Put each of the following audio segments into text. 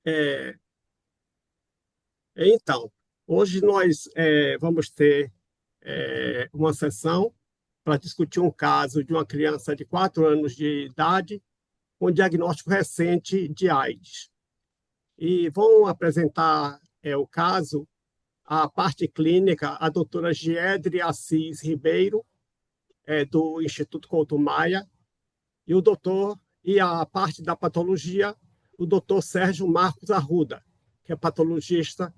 É, então, hoje nós vamos ter uma sessão para discutir um caso de uma criança de 4 anos de idade com diagnóstico recente de AIDS. E vão apresentar o caso, a parte clínica, a doutora Giedre Assis Ribeiro, do Instituto Couto Maia, e o doutor, e a parte da patologia, o doutor Sérgio Marcos Arruda, que é patologista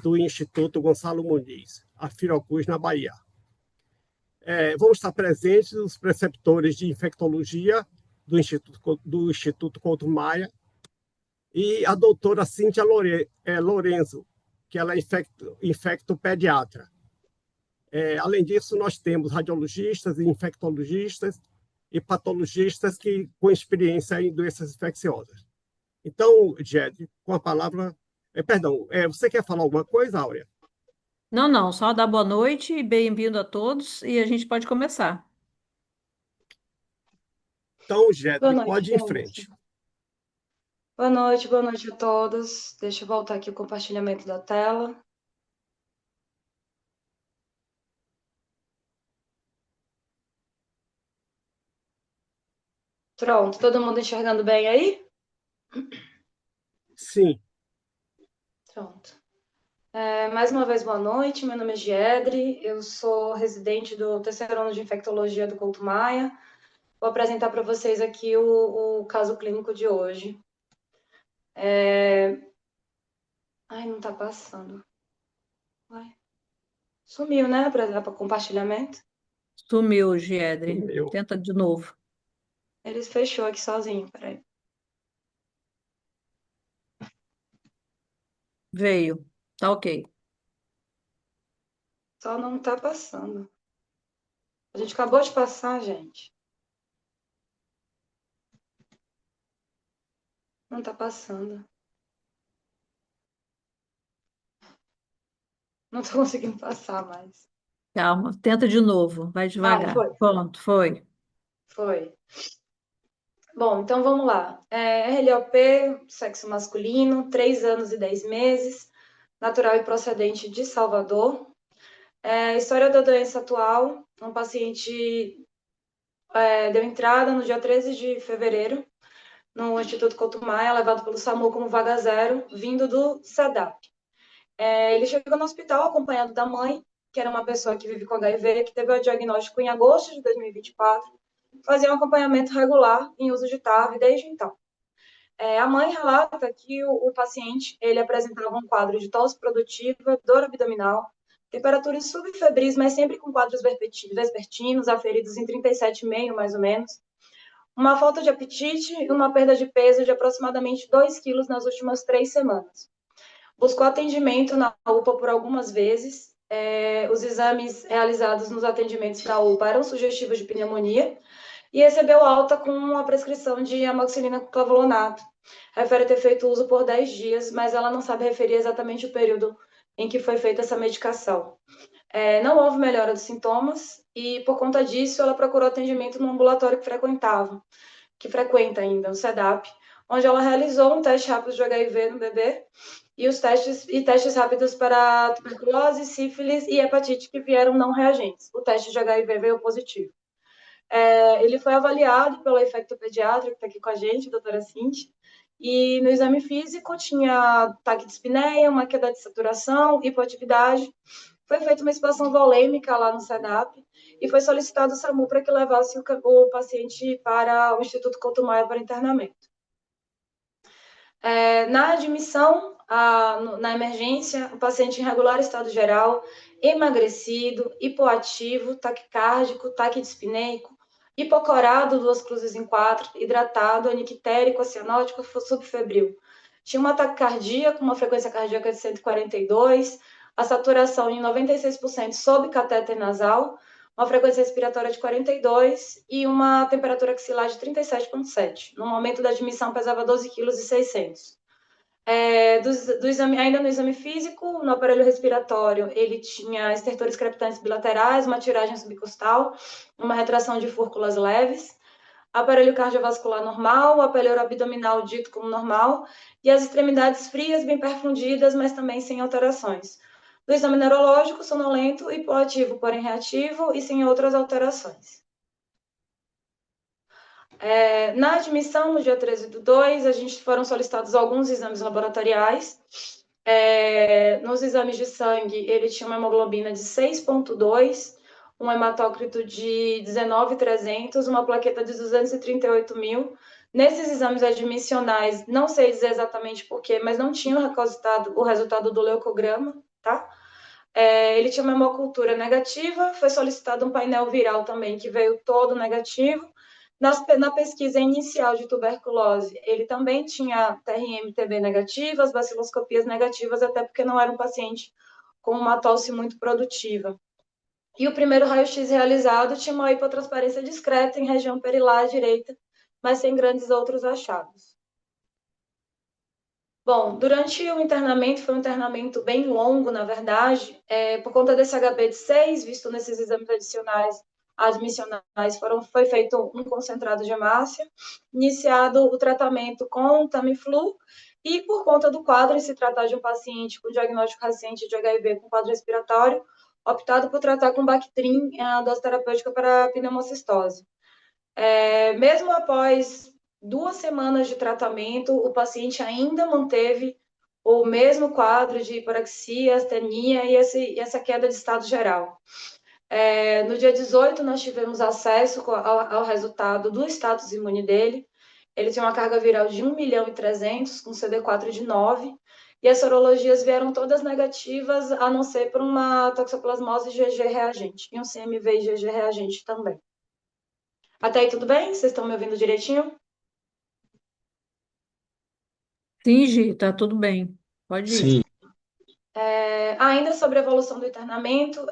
do Instituto Gonçalo Muniz, a Fiocruz, na Bahia. Vão estar presentes os preceptores de infectologia do Instituto Couto Maia e a doutora Cíntia Lorenzo, que ela é infectopediatra. Além disso, nós temos radiologistas e infectologistas e patologistas com experiência em doenças infecciosas. Então, Jed, com a palavra. Perdão, você quer falar alguma coisa, Áurea? Não, não, só dar boa noite e bem-vindo a todos e a gente pode começar. Então, Boa Jed, noite, pode ir em gente. frente. Boa noite a todos. Deixa eu voltar aqui o compartilhamento da tela. Pronto, todo mundo enxergando bem aí? Sim, Pronto. Mais uma vez, boa noite. Meu nome é Giedre, eu sou residente do terceiro ano de infectologia do Couto Maia. Vou apresentar para vocês aqui o caso clínico de hoje. Ai, não tá passando. Ai. Sumiu, né, para compartilhamento? Sumiu, Giedre. meu. Tenta de novo. Ele fechou aqui sozinho, peraí. Veio. Tá ok. Só não tá passando. A gente acabou de passar, gente. Não tá passando. Não tô conseguindo passar mais. Calma, tenta de novo. Vai Ah, devagar. foi. Pronto, foi. Foi. Bom, então vamos lá. RLOP, sexo masculino, 3 anos e 10 meses, natural e procedente de Salvador. História da doença atual, um paciente deu entrada no dia 13 de fevereiro no Instituto Couto Maia, levado pelo SAMU como vaga zero, vindo do SEDAP. Ele chegou no hospital acompanhado da mãe, que era uma pessoa que vive com HIV, que teve o diagnóstico em agosto de 2024, fazia um acompanhamento regular em uso de TAV desde então. A mãe relata que o paciente ele apresentava um quadro de tosse produtiva, dor abdominal, temperaturas subfebris, mas sempre com quadros vespertinos, aferidos em 37,5 mais ou menos, uma falta de apetite e uma perda de peso de aproximadamente 2 quilos nas últimas 3 semanas. Buscou atendimento na UPA por algumas vezes. Os exames realizados nos atendimentos da UPA eram sugestivos de pneumonia e recebeu alta com a prescrição de amoxicilina com clavulato. Refere ter feito uso por 10 dias, mas ela não sabe referir exatamente o período em que foi feita essa medicação. Não houve melhora dos sintomas e, por conta disso, ela procurou atendimento no ambulatório que frequenta ainda, o SEDAP, onde ela realizou um teste rápido de HIV no bebê e testes rápidos para tuberculose, sífilis e hepatite que vieram não reagentes. O teste de HIV veio positivo. Ele foi avaliado pela infectopediatra, que está aqui com a gente, a doutora Cintia, e no exame físico tinha taque de espineia, uma queda de saturação, hipoatividade. Foi feita uma expansão volêmica lá no SEDAP e foi solicitado o SAMU para que levasse o paciente para o Instituto Couto Maia para internamento. Na admissão, na emergência, o paciente em regular estado geral, emagrecido, hipoativo, taquicárdico, taquidispineico, hipocorado, 2 cruzes em 4, hidratado, anictérico, cianótico, subfebril. Tinha uma taquicardia com uma frequência cardíaca de 142, a saturação em 96% sob catéter nasal, uma frequência respiratória de 42 e uma temperatura axilar de 37,7. No momento da admissão, pesava 12,6 kg. Ainda no exame físico, no aparelho respiratório, ele tinha estertores crepitantes bilaterais, uma tiragem subcostal, uma retração de fúrculas leves. aparelho cardiovascular normal, o aparelho abdominal dito como normal, e as extremidades frias, bem perfundidas, mas também sem alterações. Do exame neurológico, sonolento, hipoativo, porém reativo, e sem outras alterações. Na admissão, no dia 13/2, a gente foram solicitados alguns exames laboratoriais. Nos exames de sangue, ele tinha uma hemoglobina de 6,2, um hematócrito de 19.300, uma plaqueta de 238.000. Nesses exames admissionais, não sei dizer exatamente porquê, mas não tinha o resultado do leucograma, tá? Ele tinha uma hemocultura negativa, foi solicitado um painel viral também, que veio todo negativo. Na pesquisa inicial de tuberculose, ele também tinha TRM-TB negativas, baciloscopias negativas, até porque não era um paciente com uma tosse muito produtiva. E o primeiro raio-x realizado tinha uma hipotransparência discreta em região perilar direita, mas sem grandes outros achados. Bom, durante o internamento, foi um internamento bem longo, na verdade, por conta desse HB de 6, visto nesses exames adicionais, admissionais, foi feito um concentrado de hemácia, iniciado o tratamento com Tamiflu, e por conta do quadro, em se tratar de um paciente com diagnóstico recente de HIV com quadro respiratório, optado por tratar com Bactrim, a dose terapêutica para pneumocistose. Mesmo após 2 semanas de tratamento, o paciente ainda manteve o mesmo quadro de hiporaxia, astenia e essa queda de estado geral. No dia 18, nós tivemos acesso ao resultado do status imune dele. Ele tinha uma carga viral de 1.300.000, com CD4 de 9, e as sorologias vieram todas negativas, a não ser por uma toxoplasmose GG reagente, e um CMV e GG reagente também. Até aí tudo bem? Vocês estão me ouvindo direitinho? Sim, Gi, tá tudo bem. Pode ir. Sim. Ainda sobre a evolução do internamento,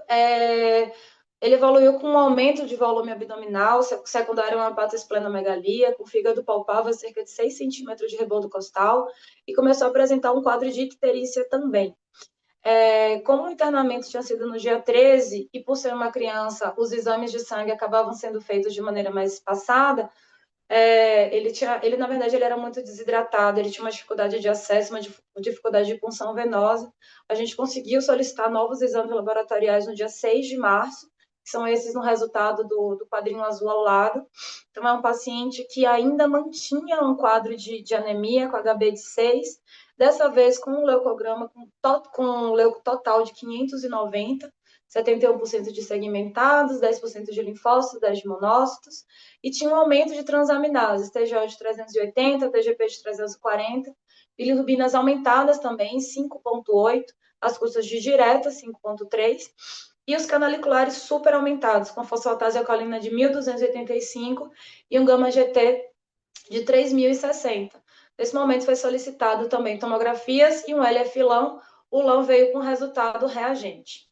ele evoluiu com um aumento de volume abdominal, secundário a uma hepatosplenomegalia, com fígado palpável cerca de 6 centímetros de rebordo costal, e começou a apresentar um quadro de icterícia também. Como o internamento tinha sido no dia 13, e por ser uma criança, os exames de sangue acabavam sendo feitos de maneira mais espaçada, ele na verdade ele era muito desidratado, ele tinha uma dificuldade de acesso, uma dificuldade de punção venosa. A gente conseguiu solicitar novos exames laboratoriais no dia 6 de março, que são esses no resultado do quadrinho azul ao lado. Então é um paciente que ainda mantinha um quadro de anemia com HB de 6, dessa vez com um leucograma com um leuco total de 590, 71% de segmentados, 10% de linfócitos, 10% de monócitos, e tinha um aumento de transaminases, TGO de 380, TGP de 340, bilirrubinas aumentadas também, 5,8, as custas de direta, 5,3, e os canaliculares super aumentados, com fosfatase alcalina de 1.285 e um gama-GT de 3.060. Nesse momento foi solicitado também tomografias e um LF-LAM, o LAM veio com resultado reagente.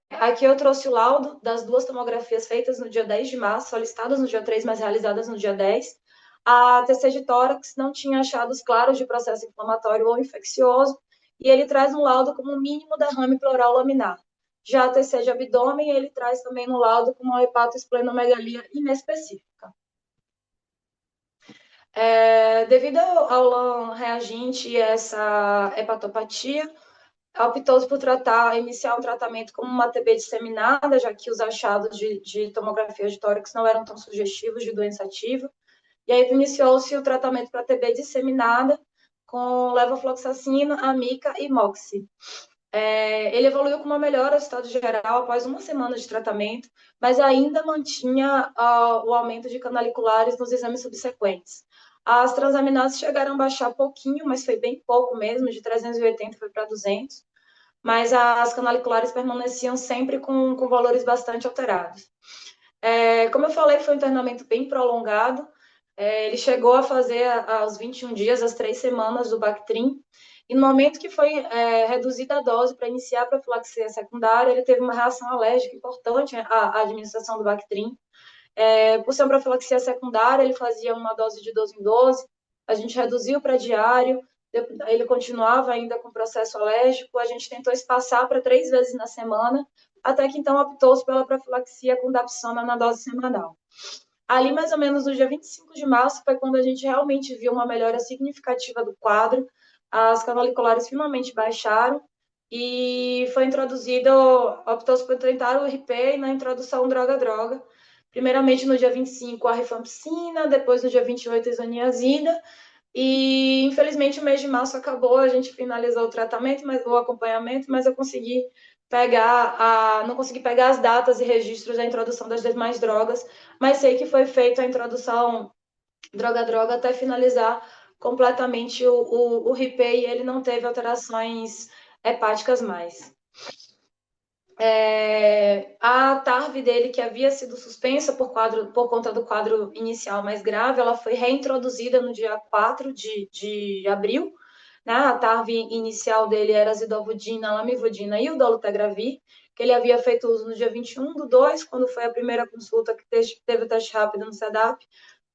Aqui eu trouxe o laudo das 2 tomografias feitas no dia 10 de março, solicitadas no dia 3, mas realizadas no dia 10. A TC de tórax não tinha achados claros de processo inflamatório ou infeccioso, e ele traz um laudo como mínimo derrame pleural laminar. Já a TC de abdômen, ele traz também no laudo como uma hepatosplenomegalia inespecífica. Devido ao LAM reagente e essa hepatopatia, optou-se por iniciar o tratamento como uma TB disseminada, já que os achados de tomografia de tórax não eram tão sugestivos de doença ativa. E aí iniciou-se o tratamento para TB disseminada com levofloxacina, amica e moxi. Ele evoluiu com uma melhora do estado geral após 1 semana de tratamento, mas ainda mantinha o aumento de canaliculares nos exames subsequentes. As transaminases chegaram a baixar pouquinho, mas foi bem pouco mesmo, de 380 foi para 200, mas as canaliculares permaneciam sempre com valores bastante alterados. Como eu falei, foi um internamento bem prolongado, ele chegou a fazer aos 21 dias, as 3 semanas do Bactrim, e no momento que foi reduzida a dose para iniciar a profilaxia secundária, ele teve uma reação alérgica importante à administração do Bactrim. Por ser uma profilaxia secundária, ele fazia uma dose de 12 em 12, a gente reduziu para diário, ele continuava ainda com processo alérgico, a gente tentou espaçar para 3 vezes na semana, até que então optou-se pela profilaxia com dapsona na dose semanal. Ali, mais ou menos no dia 25 de março, foi quando a gente realmente viu uma melhora significativa do quadro. As canaliculares finalmente baixaram e foi introduzido, optou-se por tentar o RP na introdução droga-droga. Primeiramente no dia 25 a rifampicina, depois no dia 28 a isoniazida, e infelizmente o mês de março acabou, a gente finalizou o tratamento, o acompanhamento, mas eu não consegui pegar as datas e registros da introdução das demais drogas, mas sei que foi feita a introdução droga-droga até finalizar completamente o RIP e ele não teve alterações hepáticas mais. A TARV dele, que havia sido suspensa por conta do quadro inicial mais grave, ela foi reintroduzida no dia 4 de abril. Né? A TARV inicial dele era a zidovudina, a lamivudina e o dolutegravir, que ele havia feito uso no dia 21/2, quando foi a primeira consulta que teve o teste rápido no SEDAP,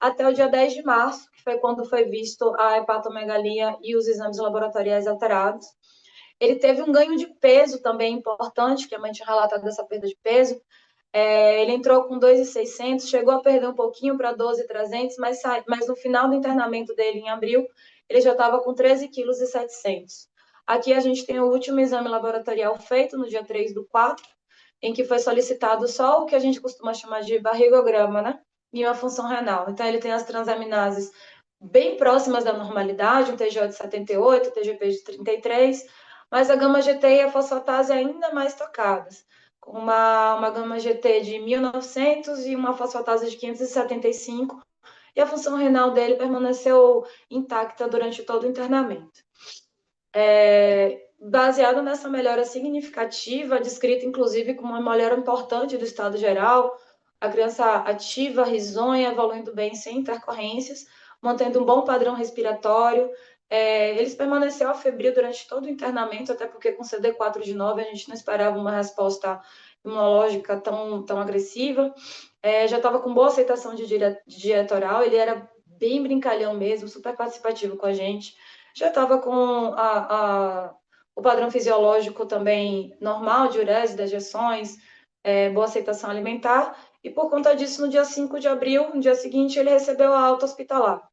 até o dia 10 de março, que foi quando foi visto a hepatomegalia e os exames laboratoriais alterados. Ele teve um ganho de peso também importante, que a mãe tinha relatado dessa perda de peso. Ele entrou com 2.600, chegou a perder um pouquinho para 12.300, mas no final do internamento dele, em abril, ele já estava com 13,7 kg. Aqui a gente tem o último exame laboratorial feito no dia 3/4, em que foi solicitado só o que a gente costuma chamar de barrigograma, né? E uma função renal. Então, ele tem as transaminases bem próximas da normalidade, um TGO de 78, TGP de 33, mas a gama-GT e a fosfatase ainda mais tocadas, com uma gama-GT de 1.900 e uma fosfatase de 575, e a função renal dele permaneceu intacta durante todo o internamento. Baseado nessa melhora significativa, descrita inclusive como uma melhora importante do estado geral, a criança ativa, risonha, evoluindo bem sem intercorrências, mantendo um bom padrão respiratório. Eles permaneceu afebril durante todo o internamento, até porque com CD4 de 9 a gente não esperava uma resposta imunológica tão agressiva. Já estava com boa aceitação de dieta oral, ele era bem brincalhão mesmo, super participativo com a gente. Já estava com o padrão fisiológico também normal, de urese, dejeções, boa aceitação alimentar, e por conta disso, no dia 5 de abril, no dia seguinte, ele recebeu a alta hospitalar.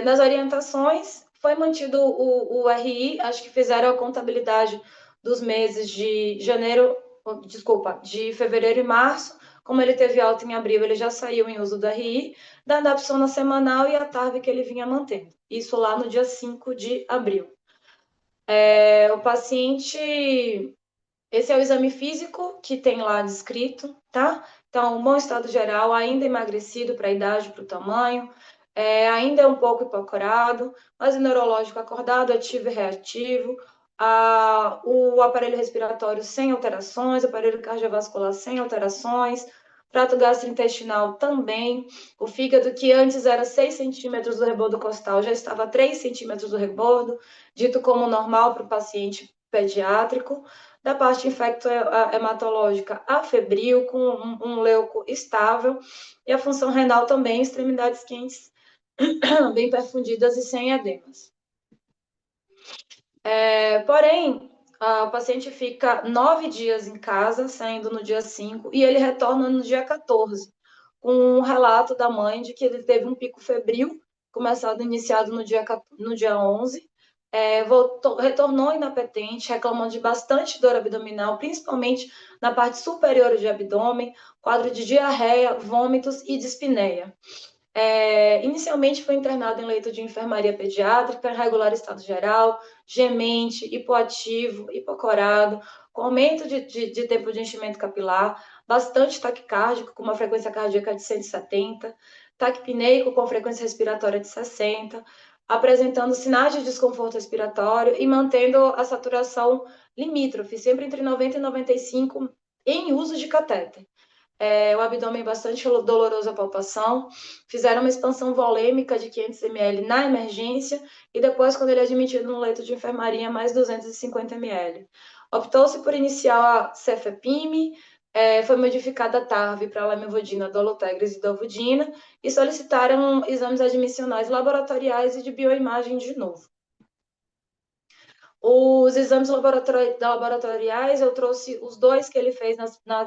Nas orientações, foi mantido o RI, acho que fizeram a contabilidade dos meses de fevereiro e março. Como ele teve alta em abril, ele já saiu em uso do RI, da Dapsona semanal e a TARV que ele vinha mantendo. Isso lá no dia 5 de abril. O paciente, esse é o exame físico que tem lá descrito, tá? Então, bom estado geral, ainda emagrecido para a idade, para o tamanho, ainda é um pouco hipocorado, mas o neurológico acordado, ativo e reativo, o aparelho respiratório sem alterações, o aparelho cardiovascular sem alterações, trato gastrointestinal também, o fígado, que antes era 6 centímetros do rebordo costal, já estava a 3 centímetros do rebordo, dito como normal para o paciente pediátrico. Da parte infecto-hematológica, afebril, com um leuco estável, e a função renal também, extremidades quentes, bem perfundidas e sem edemas. Porém, o paciente fica 9 dias em casa, saindo no dia 5, e ele retorna no dia 14, com um relato da mãe de que ele teve um pico febril, iniciado no dia 11, retornou inapetente, reclamando de bastante dor abdominal, principalmente na parte superior de abdômen, quadro de diarreia, vômitos e dispneia. Inicialmente foi internado em leito de enfermaria pediátrica, irregular estado geral, gemente, hipoativo, hipocorado, com aumento de tempo de enchimento capilar, bastante taquicárdico, com uma frequência cardíaca de 170, taquipneico com frequência respiratória de 60, apresentando sinais de desconforto respiratório e mantendo a saturação limítrofe, sempre entre 90 e 95, em uso de catéter. O abdômen bastante doloroso à palpação, fizeram uma expansão volêmica de 500 ml na emergência e depois, quando ele é admitido no leito de enfermaria, mais 250 ml. Optou-se por iniciar a cefepime, foi modificada a TARV para lamivudina, dolutegres e dovudina e solicitaram exames admissionais laboratoriais e de bioimagem de novo. Os exames laboratoriais, eu trouxe os 2 que ele fez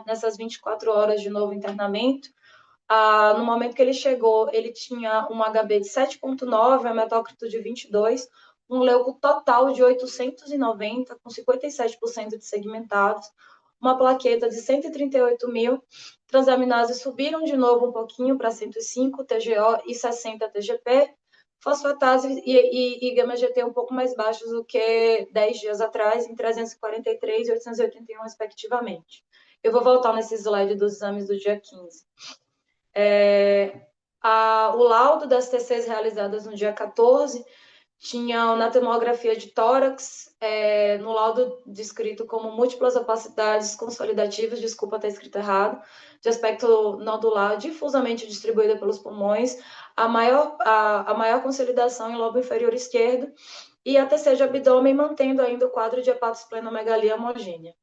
nessas 24 horas de novo internamento. No momento que ele chegou, ele tinha um HB de 7,9, um hemetócrito de 22, um leuco total de 890, com 57% de segmentados, uma plaqueta de 138 mil, transaminases subiram de novo um pouquinho para 105 TGO e 60 TGP, fosfatase e gama-GT um pouco mais baixos do que 10 dias atrás, em 343 e 881, respectivamente. Eu vou voltar nesse slide dos exames do dia 15. O laudo das TCs realizadas no dia 14 tinha na tomografia de tórax, no laudo descrito como múltiplas opacidades consolidativas, desculpa ter escrito errado, de aspecto nodular difusamente distribuída pelos pulmões, a maior consolidação em lobo inferior esquerdo, e a TC de abdômen mantendo ainda o quadro de hepatosplenomegalia homogênea.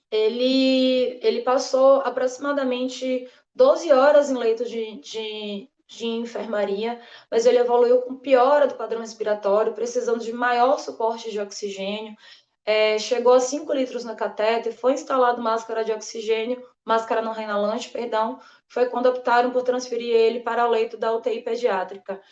Ele passou aproximadamente 12 horas em leito de enfermaria, mas ele evoluiu com piora do padrão respiratório, precisando de maior suporte de oxigênio, chegou a 5 litros na catéter, foi instalado máscara de oxigênio, máscara não reinalante, perdão, foi quando optaram por transferir ele para o leito da UTI pediátrica.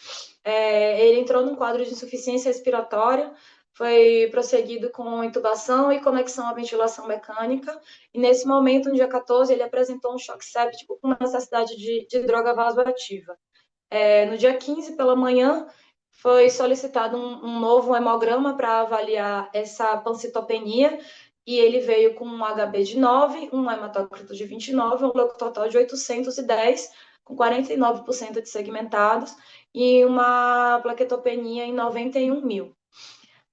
Ele entrou num quadro de insuficiência respiratória, foi prosseguido com intubação e conexão à ventilação mecânica, e nesse momento, no dia 14, ele apresentou um choque séptico com necessidade de droga vasoativa. No dia 15, pela manhã, foi solicitado um novo hemograma para avaliar essa pancitopenia, e ele veio com um HB de 9, um hematócrito de 29, um leuco total de 810, com 49% de segmentados, e uma plaquetopenia em 91 mil.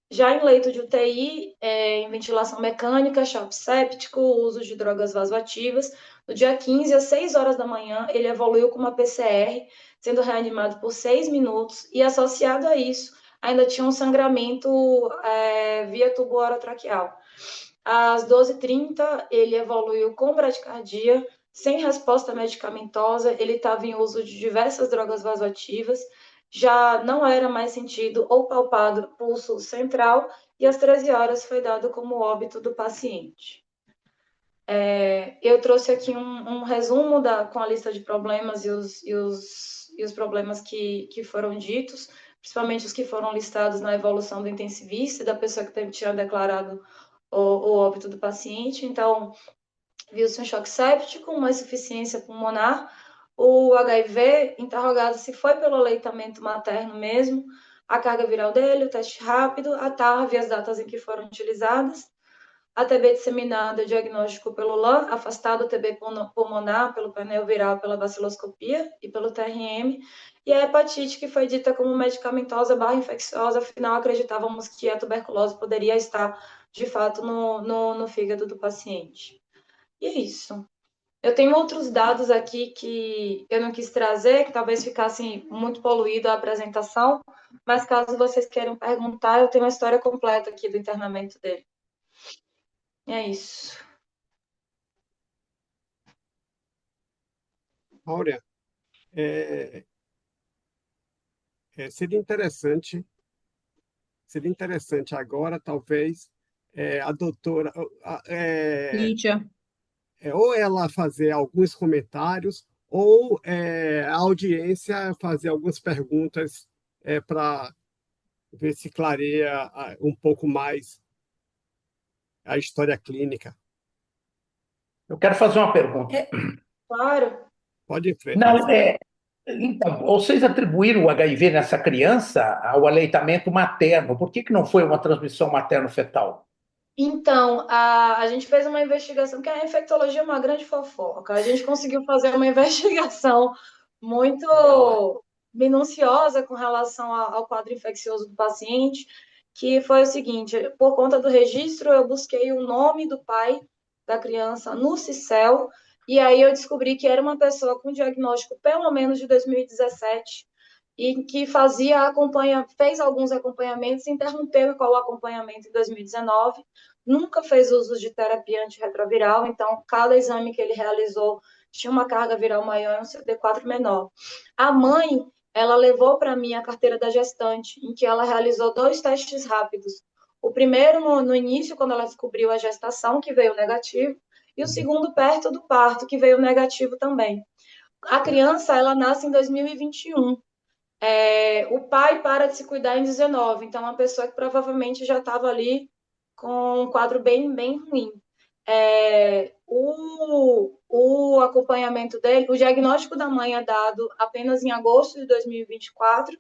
Já em leito de UTI, em ventilação mecânica, choque séptico, uso de drogas vasoativas, no dia 15, às 6 horas da manhã, ele evoluiu com uma PCR, sendo reanimado por 6 minutos, e associado a isso, ainda tinha um sangramento via tubo orotraqueal. Às 12h30, ele evoluiu com bradicardia, sem resposta medicamentosa, ele estava em uso de diversas drogas vasoativas, já não era mais sentido ou palpado pulso central, e às 13 horas foi dado como óbito do paciente. Eu trouxe aqui um resumo com a lista de problemas e os problemas que foram ditos, principalmente os que foram listados na evolução do intensivista e da pessoa que tinha declarado o óbito do paciente. Então, viu-se um choque séptico, uma insuficiência pulmonar, o HIV, interrogado se foi pelo aleitamento materno mesmo, a carga viral dele, o teste rápido, a TARV e as datas em que foram utilizadas, a TB disseminada, diagnóstico pelo LAN, afastado a TB pulmonar, pelo painel viral, pela baciloscopia e pelo TRM, e a hepatite, que foi dita como medicamentosa / infecciosa, afinal acreditávamos que a tuberculose poderia estar, de fato, no fígado do paciente. E é isso. Eu tenho outros dados aqui que eu não quis trazer, que talvez ficasse muito poluída a apresentação, mas caso vocês queiram perguntar, eu tenho a história completa aqui do internamento dele. E é isso. Áurea, seria interessante agora, talvez, a doutora, Lídia. ou ela fazer alguns comentários, ou a audiência fazer algumas perguntas para ver se clareia um pouco mais a história clínica. Eu quero fazer uma pergunta. Claro. Pode ir em frente. Não, então, vocês atribuíram o HIV nessa criança ao aleitamento materno. Por que não foi uma transmissão materno-fetal? Então, a gente fez uma investigação, que a infectologia é uma grande fofoca. A gente conseguiu fazer uma investigação muito minuciosa com relação ao quadro infeccioso do paciente, que foi o seguinte: por conta do registro, eu busquei o nome do pai da criança no CICEL, e aí eu descobri que era uma pessoa com diagnóstico pelo menos de 2017, e que fez alguns acompanhamentos, interrompeu o acompanhamento em 2019, nunca fez uso de terapia antirretroviral, então cada exame que ele realizou tinha uma carga viral maior e um CD4 menor. A mãe, ela levou para mim a carteira da gestante, em que ela realizou 2 testes rápidos. O primeiro no início, quando ela descobriu a gestação, que veio negativo, e o segundo perto do parto, que veio negativo também. A criança, ela nasce em 2021. O pai para de se cuidar em 19, então é uma pessoa que provavelmente já estava ali com um quadro bem, bem ruim. O acompanhamento dele, o diagnóstico da mãe é dado apenas em agosto de 2024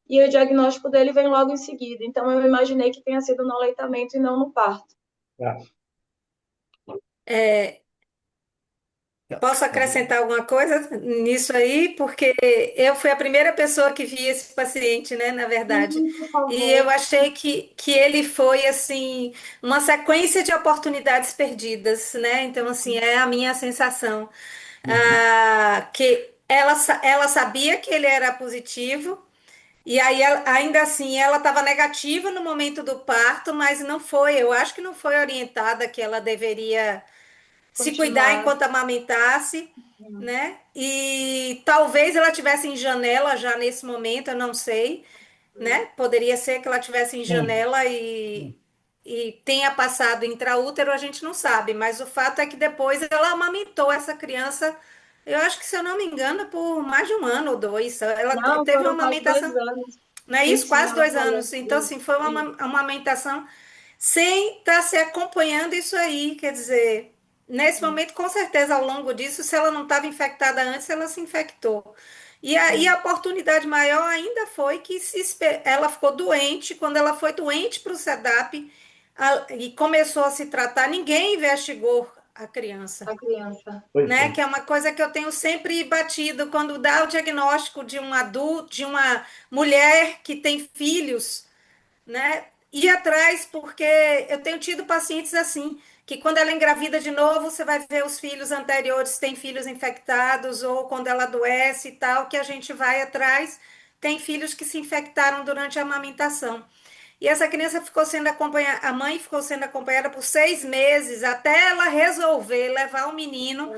e o diagnóstico dele vem logo em seguida. Então, eu imaginei que tenha sido no aleitamento e não no parto. Tá. É, posso acrescentar alguma coisa nisso aí? Porque eu fui a primeira pessoa que vi esse paciente, né, na verdade. Sim, por E eu favor. achei que ele foi, assim, uma sequência de oportunidades perdidas, né? Então, assim, é a minha sensação. Uhum. Que ela sabia que ele era positivo, e aí, ainda assim, ela estava negativa no momento do parto, mas não foi, eu acho que não foi orientada que ela deveria se cuidar Continuar. enquanto amamentasse, né? E talvez ela tivesse em janela já nesse momento, eu não sei, né? Poderia ser que ela tivesse em Sim. janela e tenha passado intraútero, a gente não sabe, mas o fato é que depois ela amamentou essa criança, eu acho que, se eu não me engano, por mais de um ano ou dois. Ela Não, teve uma foram quase dois amamentação, anos. não é Sim, isso? sim, Quase ela dois falou. anos. Então, assim, Isso, foi uma isso. amamentação sem estar se acompanhando isso aí. Quer dizer, nesse momento, com certeza, ao longo disso, se ela não estava infectada antes, ela se infectou. E aí a oportunidade maior ainda foi que ela ficou doente. Quando ela foi doente para o SEDAP e começou a se tratar, ninguém investigou a criança, A criança. Pois né? é. Que é uma coisa que eu tenho sempre batido quando dá o diagnóstico de um adulto, de uma mulher que tem filhos, né? Ir atrás, porque eu tenho tido pacientes assim, que quando ela engravida de novo, você vai ver os filhos anteriores têm filhos infectados, ou quando ela adoece e tal, que a gente vai atrás, tem filhos que se infectaram durante a amamentação. E essa criança ficou sendo acompanhada, a mãe ficou sendo acompanhada por 6 meses, até ela resolver levar o menino,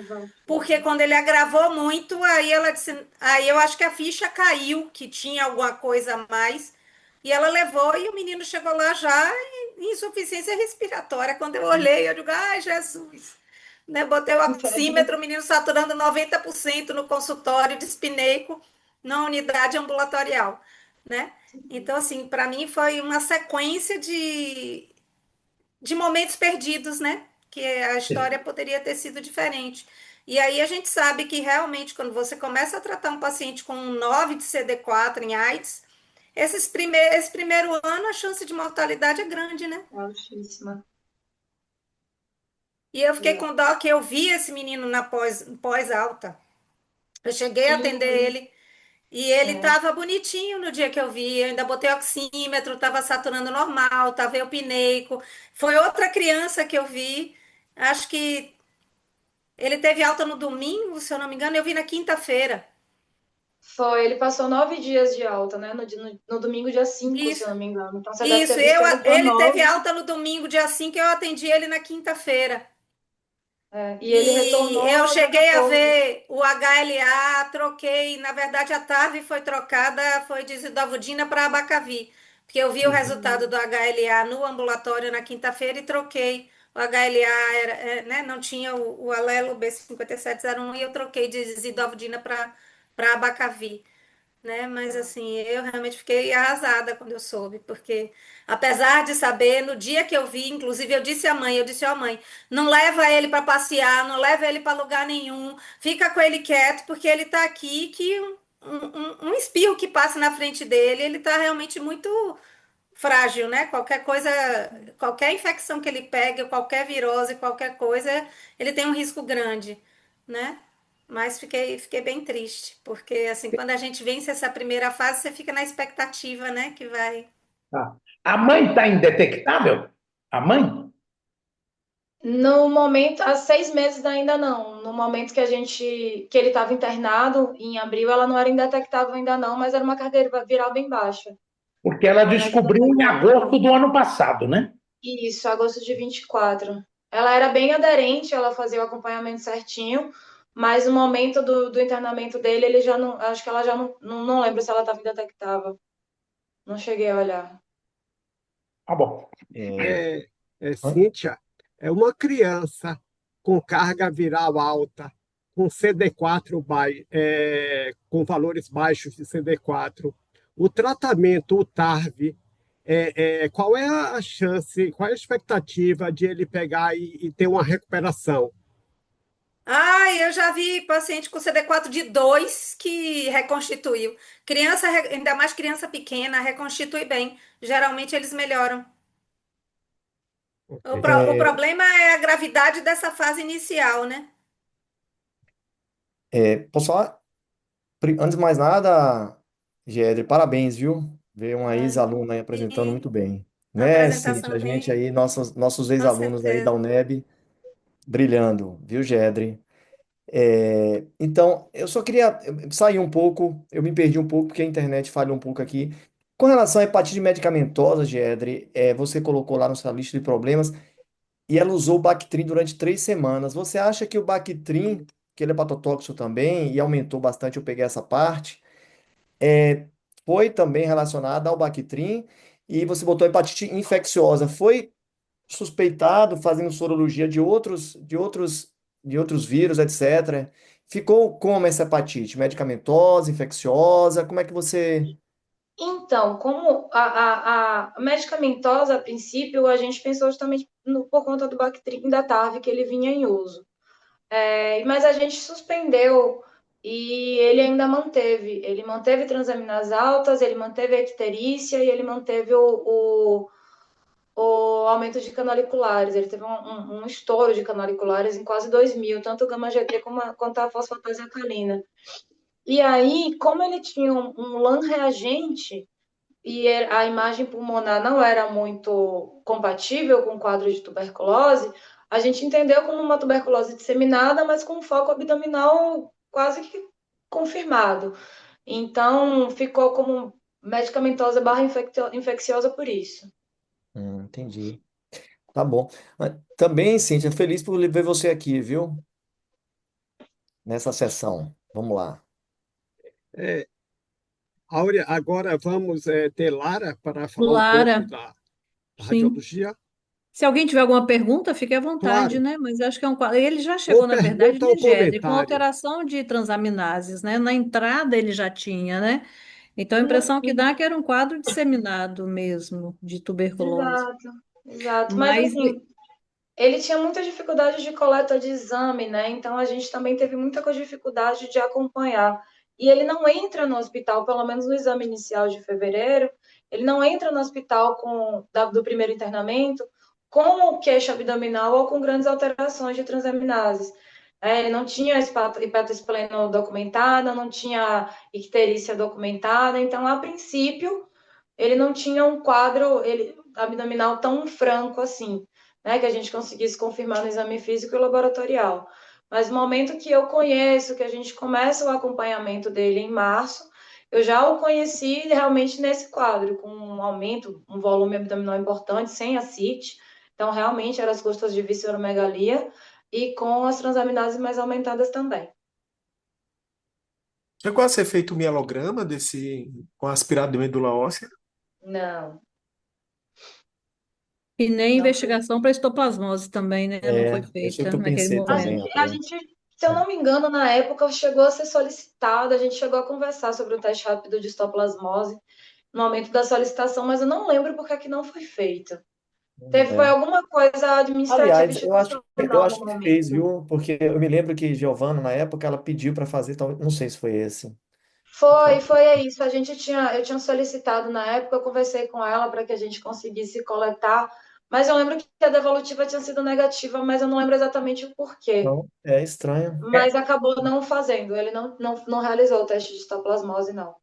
porque quando ele agravou muito, aí ela disse, aí eu acho que a ficha caiu, que tinha alguma coisa a mais, e ela levou e o menino chegou lá já em insuficiência respiratória. Quando eu olhei, eu digo, ai, Jesus. Né? Botei o oxímetro, o menino saturando 90% no consultório de espineico, na unidade ambulatorial, né? Então, assim, para mim foi uma sequência de momentos perdidos, né? Que a história poderia ter sido diferente. E aí a gente sabe que realmente, quando você começa a tratar um paciente com um 9 de CD4 em AIDS, esse primeiro ano a chance de mortalidade é grande, né? Altíssima. E eu fiquei É. com dó que eu vi esse menino na pós-alta. Eu cheguei a atender Sim, ele e ele é. estava bonitinho no dia que eu vi. Eu ainda botei oxímetro, estava saturando normal, estava eupineico. Foi outra criança que eu vi. Acho que ele teve alta no domingo, se eu não me engano. Eu vi na quinta-feira. Foi, ele passou 9 dias de alta, né? No domingo, dia 5, se eu Isso, não me engano. Então, você deve isso. ter visto ele dia Ele teve 9. alta no domingo, dia 5. Eu atendi ele na quinta-feira. E ele E eu retornou dia cheguei a 14. ver o HLA, troquei, na verdade a TAV foi trocada, foi de Zidovudina para Abacavi, porque eu vi o Uhum. resultado do HLA no ambulatório na quinta-feira e troquei. O HLA né, não tinha o alelo B5701 e eu troquei de Zidovudina para Abacavi, né? Mas assim, eu realmente fiquei arrasada quando eu soube, porque apesar de saber, no dia que eu vi, inclusive eu disse à mãe, eu disse, ó mãe, não leva ele para passear, não leva ele para lugar nenhum, fica com ele quieto, porque ele tá aqui que um espirro que passa na frente dele, ele tá realmente muito frágil, né? Qualquer coisa, qualquer infecção que ele pegue, qualquer virose, qualquer coisa, ele tem um risco grande, né? Mas fiquei bem triste, porque assim, quando a gente vence essa primeira fase, você fica na expectativa, né? Que vai. Tá. A mãe está indetectável? A mãe? No momento, há 6 meses ainda não. No momento que ele estava internado, em abril, ela não era indetectável ainda não, mas era uma carga viral bem baixa. Porque ela Mas ainda descobriu em não. agosto do ano passado, né? Isso, agosto de 24. Ela era bem aderente, ela fazia o acompanhamento certinho, mas no momento do internamento dele, ele já não. Acho que ela já não lembro se ela estava indetectável. Não cheguei a olhar. Tá bom. Cíntia, é uma criança com carga viral alta, com CD4 com valores baixos de CD4. O tratamento, o TARV, qual é a chance, qual é a expectativa de ele pegar e ter uma recuperação? Eu já vi paciente com CD4 de 2 que reconstituiu. Criança, ainda mais criança pequena, reconstitui bem. Geralmente eles melhoram. O, Ok. pro- o problema é a gravidade dessa fase inicial, né? Posso falar? Antes de mais nada, Gedre, parabéns, viu? Veio uma Ah, ex-aluna aí apresentando sim, muito bem. a Né, Cíntia? apresentação A gente bem, aí, nossos com ex-alunos aí da certeza. UNEB brilhando, viu, Gedre? Então, eu só queria sair um pouco, eu me perdi um pouco porque a internet falhou um pouco aqui. Com relação à hepatite medicamentosa, Gedre, você colocou lá na sua lista de problemas e ela usou o Bactrim durante 3 semanas. Você acha que o Bactrim, que ele é hepatotóxico também, e aumentou bastante, eu peguei essa parte, é, foi também relacionada ao Bactrim, e você botou hepatite infecciosa. Foi suspeitado, fazendo sorologia de outros vírus, etc. Ficou como essa hepatite? Medicamentosa, infecciosa? Como é que você. Então, como a medicamentosa, a princípio, a gente pensou justamente por conta do Bactrim da TARV que ele vinha em uso. Mas a gente suspendeu e ele ainda manteve. Ele manteve transaminases altas, ele manteve a icterícia e ele manteve o aumento de canaliculares. Ele teve um estouro de canaliculares em quase 2.000, tanto o gama-GT quanto a fosfatase alcalina. E aí, como ele tinha um LAN reagente e a imagem pulmonar não era muito compatível com o quadro de tuberculose, a gente entendeu como uma tuberculose disseminada, mas com um foco abdominal quase que confirmado. Então, ficou como medicamentosa barra infecciosa por isso. Entendi. Tá bom. Mas também, Cíntia, feliz por ver você aqui, viu? Nessa sessão. Vamos lá. É, Áurea, agora vamos ter Lara para falar um pouco Lara, da sim. radiologia. Se alguém tiver alguma pergunta, fique à vontade, Claro, né? Mas acho que é um quadro. Ele já ou chegou, na verdade, pergunta ou Nigéria, com comentário. alteração de transaminases, né? Na entrada ele já tinha, né? Então a impressão que dá é que era um quadro disseminado mesmo, de tuberculose. Exato, exato. Mas Mas assim, ele tinha muita dificuldade de coleta de exame, né? Então a gente também teve muita dificuldade de acompanhar. E ele não entra no hospital, pelo menos no exame inicial de fevereiro, ele não entra no hospital do primeiro internamento com queixa abdominal ou com grandes alterações de transaminases. Ele não tinha hepatospleno documentada, não tinha icterícia documentada, então, a princípio, ele não tinha um quadro abdominal tão franco assim, né, que a gente conseguisse confirmar no exame físico e laboratorial. Mas no momento que eu conheço, que a gente começa o acompanhamento dele em março, eu já o conheci realmente nesse quadro, com um aumento, um volume abdominal importante, sem ascite. Então, realmente, eram as costas de visceromegalia e com as transaminases mais aumentadas também. Chegou a ser feito um mielograma com aspirado de medula óssea? Não, e nem não foi. investigação para histoplasmose também, né? Não foi Isso que feita eu naquele pensei A também, momento. gente, a até. gente, se eu não me engano, na época chegou a ser solicitado, a gente chegou a conversar sobre o teste rápido de histoplasmose no momento da solicitação, mas eu não lembro porque que não foi feito. Foi É. alguma coisa administrativa Aliás, eu institucional acho no que fez, momento. viu? Porque eu me lembro que Giovana, na época, ela pediu para fazer, não sei se foi esse. Foi isso. Eu tinha solicitado na época, eu conversei com ela para que a gente conseguisse coletar, mas eu lembro que a devolutiva tinha sido negativa, mas eu não lembro exatamente o porquê. Então, é estranho. Mas acabou não fazendo, ele não realizou o teste de histoplasmose, não.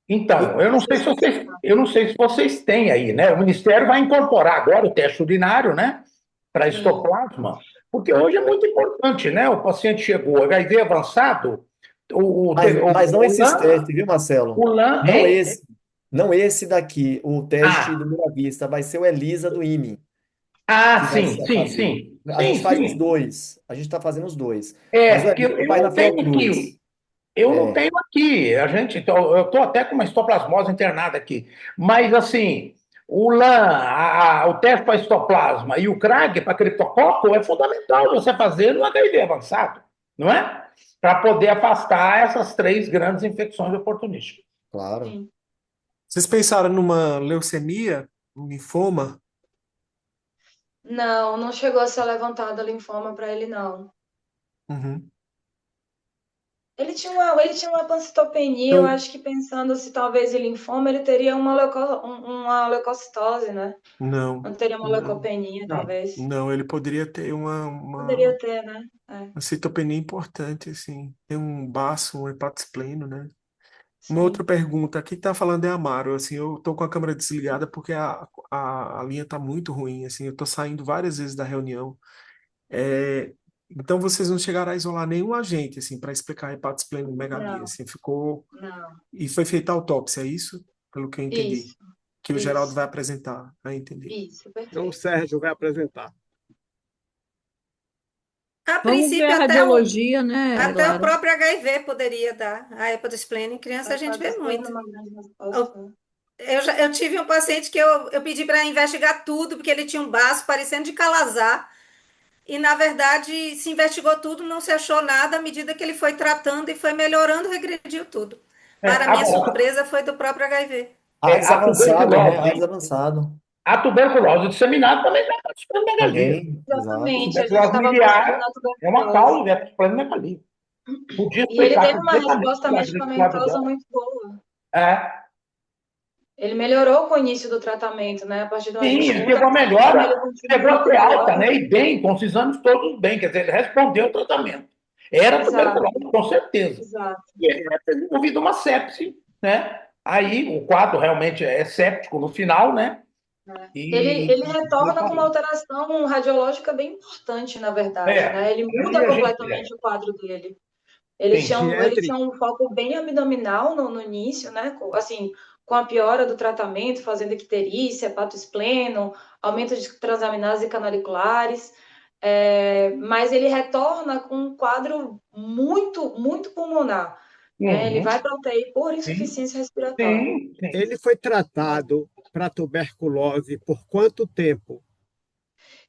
Então, eu não Mas foi sei se vocês, solicitado. eu não sei se vocês têm aí, né? O Ministério vai incorporar agora o teste urinário, né? Para Sim. histoplasma, porque hoje é muito importante, né? O paciente chegou HIV avançado, Mas não o esses LAN, testes, viu, Marcelo? o LAN Não esse. Não esse daqui, o teste ah, do Boa Vista, vai ser o ELISA do IME, que vai sim, ser a sim, fazer. sim, A gente sim, faz os sim. dois. A gente está fazendo os dois. Mas o Porque ELISA eu vai na não tenho Fiocruz. aqui, eu não É. tenho aqui, então, eu estou até com uma histoplasmose internada aqui, mas assim, O LAN, o teste para histoplasma e o CRAG para criptococo é fundamental você fazer no HIV avançado, não é? Para poder afastar essas três grandes infecções oportunísticas. Claro. Sim. Vocês pensaram numa leucemia, um linfoma? Não, não chegou a ser levantado linfoma para ele, não. Uhum. Ele tinha uma pancitopenia, eu Então, acho que pensando se talvez em linfoma, ele teria uma leucocitose, né? Não, Não teria uma não, leucopenia, Não. talvez. não. Ele poderia ter Poderia ter, né? É, uma citopenia importante, assim. Tem um baço, um hepatospleno, né? Uma outra sim. pergunta, aqui tá falando é Amaro, assim, eu tô com a câmera desligada porque a linha tá muito ruim, assim, eu tô saindo várias vezes da reunião. É, então vocês não chegaram a isolar nenhum agente, assim, para explicar hepatosplenomegalia, Não, assim, ficou... não. E foi feita a autópsia, é isso? Pelo que eu entendi. Isso, Que o Geraldo isso, vai apresentar, aí entendi. isso, então o perfeito. Sérgio vai apresentar. A Vamos ver princípio, a radiologia, né, até o Lara? próprio HIV poderia dar. A hepatospleno em criança a gente vê Hepatospleno, muito. uma grande resposta. Eu tive um paciente que eu pedi para investigar tudo, porque ele tinha um baço parecendo de calazar, e na verdade se investigou tudo, não se achou nada, à medida que ele foi tratando e foi melhorando, regrediu tudo. Para minha Agora, surpresa, foi do próprio HIV. AIDS a avançado, né? AIDS tuberculose. avançado. A tuberculose disseminada também dá hepatosplenomegalia. Também, exato. Exatamente, a gente Tuberculose estava pensando miliar na é uma tuberculose. causa de hepatosplenomegalia. Podia E ele explicar teve uma completamente resposta a gripe claro medicamentosa muito boa. É, Ele melhorou com o início do tratamento, né? A partir de uma sim, ele segunda teve uma semana, ele melhora, chegou a continuou ser alta, melhor. né? E bem, com os exames todos bem, quer dizer, ele respondeu ao tratamento. Era Exato, tuberculose, com certeza. exato. E ele já teve envolvido uma sepse, né? Aí o quadro realmente é séptico no final, né? E Ele retorna com uma alteração radiológica bem importante, na verdade, né? Ele aí muda a gente completamente o quadro dele. sim, Ele Giedre, tinha um foco bem abdominal no início, né? Assim, com a piora do tratamento, fazendo icterícia, hepatospleno, aumento de transaminases e canaliculares. Mas ele retorna com um quadro muito, muito pulmonar. Né? Ele uhum, vai para UTI por sim, insuficiência respiratória. sim. ele foi tratado para tuberculose por quanto tempo?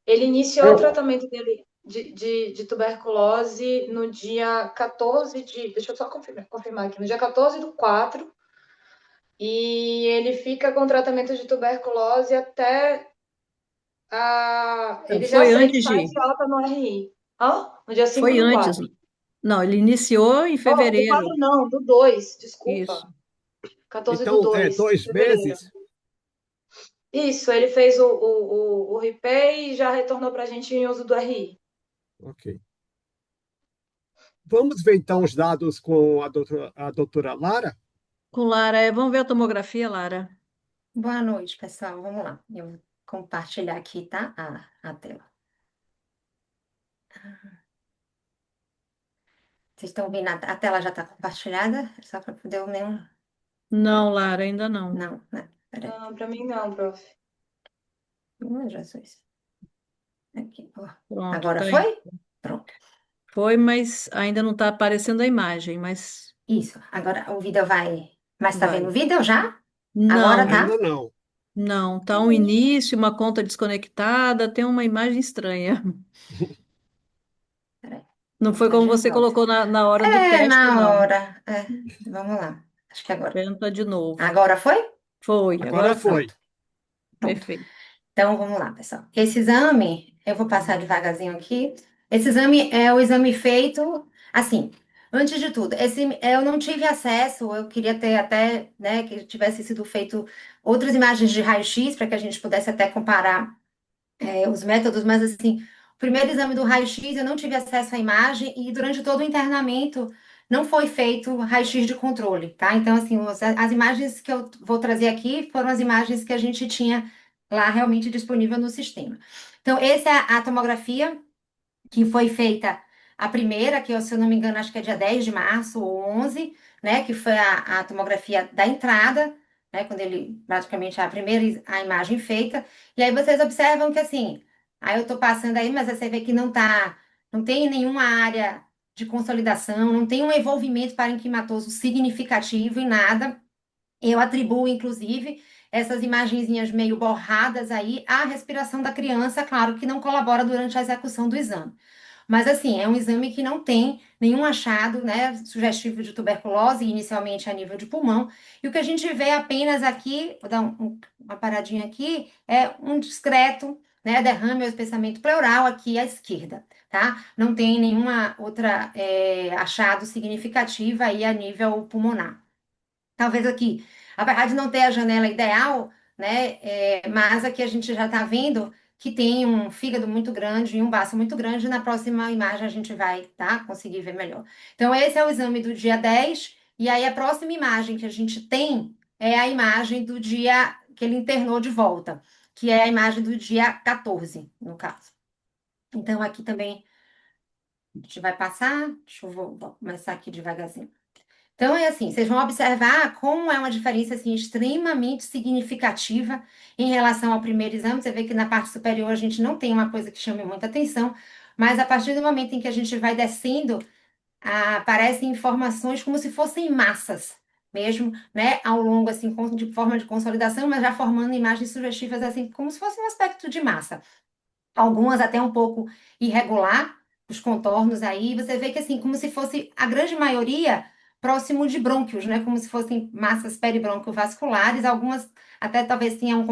Ele iniciou o Pouco. tratamento dele de tuberculose no dia 14 de. Deixa eu só confirmar aqui. No dia 14/4. E ele fica com tratamento de tuberculose até. Não, Ele sai de alta no RI. Hã? No dia 5 foi do antes. 4. Não, ele iniciou em Oh, do 4 fevereiro. não, do 2, Isso. desculpa. 14 do Então, 2, de 2 meses? fevereiro. Isso, ele fez o RIPEI e já retornou para a gente em uso do RI. Ok. Vamos ver então os dados com a doutora Lara? Com Lara, vamos ver a tomografia, Lara. Boa noite, pessoal. Vamos lá. Eu vou compartilhar aqui, tá? A tela. Vocês estão vendo? A tela já está compartilhada? Só para poder o meu. Não, Lara, ainda não. Não, né? Peraí. Não, para mim não, prof. Jesus. Aqui, ó. Pronto, Agora tá aí. foi? Pronto. Foi, mas ainda não está aparecendo a imagem, mas Isso. Agora o vídeo vai. Mas tá vai. vendo o vídeo já? Não, Agora tá? Ainda não. não, tá um início, uma conta desconectada, tem uma imagem estranha. Peraí. Não foi como Mensagem você volta. colocou na hora do teste, Na não. hora. Vamos lá. Acho que agora. Tenta de novo. Agora foi? Foi, Agora foi. Pronto. perfeito. Então, vamos lá, pessoal. Esse exame, eu vou passar devagarzinho aqui. Esse exame é o exame feito, assim, antes de tudo, eu não tive acesso, eu queria ter até, né, que tivesse sido feito outras imagens de raio-x para que a gente pudesse até comparar os métodos, mas assim, o primeiro exame do raio-x eu não tive acesso à imagem e durante todo o internamento não foi feito raio-x de controle, tá? Então, assim, as imagens que eu vou trazer aqui foram as imagens que a gente tinha lá realmente disponível no sistema. Então, essa é a tomografia que foi feita a primeira, que se eu não me engano, acho que é dia 10 de março ou 11, né, que foi a tomografia da entrada, né, quando ele, praticamente, a primeira a imagem feita, e aí vocês observam que, assim, aí eu tô passando aí, mas você vê que não tem nenhuma área de consolidação, não tem um envolvimento parenquimatoso significativo em nada, eu atribuo, inclusive, essas imagenzinhas meio borradas aí, a respiração da criança, claro que não colabora durante a execução do exame. Mas, assim, é um exame que não tem nenhum achado, né, sugestivo de tuberculose, inicialmente a nível de pulmão. E o que a gente vê apenas aqui, vou dar uma paradinha aqui, é um discreto, né, derrame ou espessamento pleural aqui à esquerda, tá? Não tem nenhuma outra achado significativo aí a nível pulmonar. Talvez aqui, apesar de não ter a janela ideal, né, mas aqui a gente já está vendo que tem um fígado muito grande e um baço muito grande. Na próxima imagem a gente vai, tá, conseguir ver melhor. Então, esse é o exame do dia 10, e aí a próxima imagem que a gente tem é a imagem do dia que ele internou de volta, que é a imagem do dia 14, no caso. Então, aqui também a gente vai passar, deixa eu vou começar aqui devagarzinho. Então, é assim, vocês vão observar como é uma diferença assim, extremamente significativa em relação ao primeiro exame. Você vê que na parte superior a gente não tem uma coisa que chame muita atenção, mas a partir do momento em que a gente vai descendo, aparecem informações como se fossem massas mesmo, né, ao longo, assim, de forma de consolidação, mas já formando imagens sugestivas, assim, como se fosse um aspecto de massa. Algumas até um pouco irregular, os contornos aí, você vê que assim, como se fosse a grande maioria próximo de brônquios, né? Como se fossem massas peribronquiovasculares, algumas até talvez tenham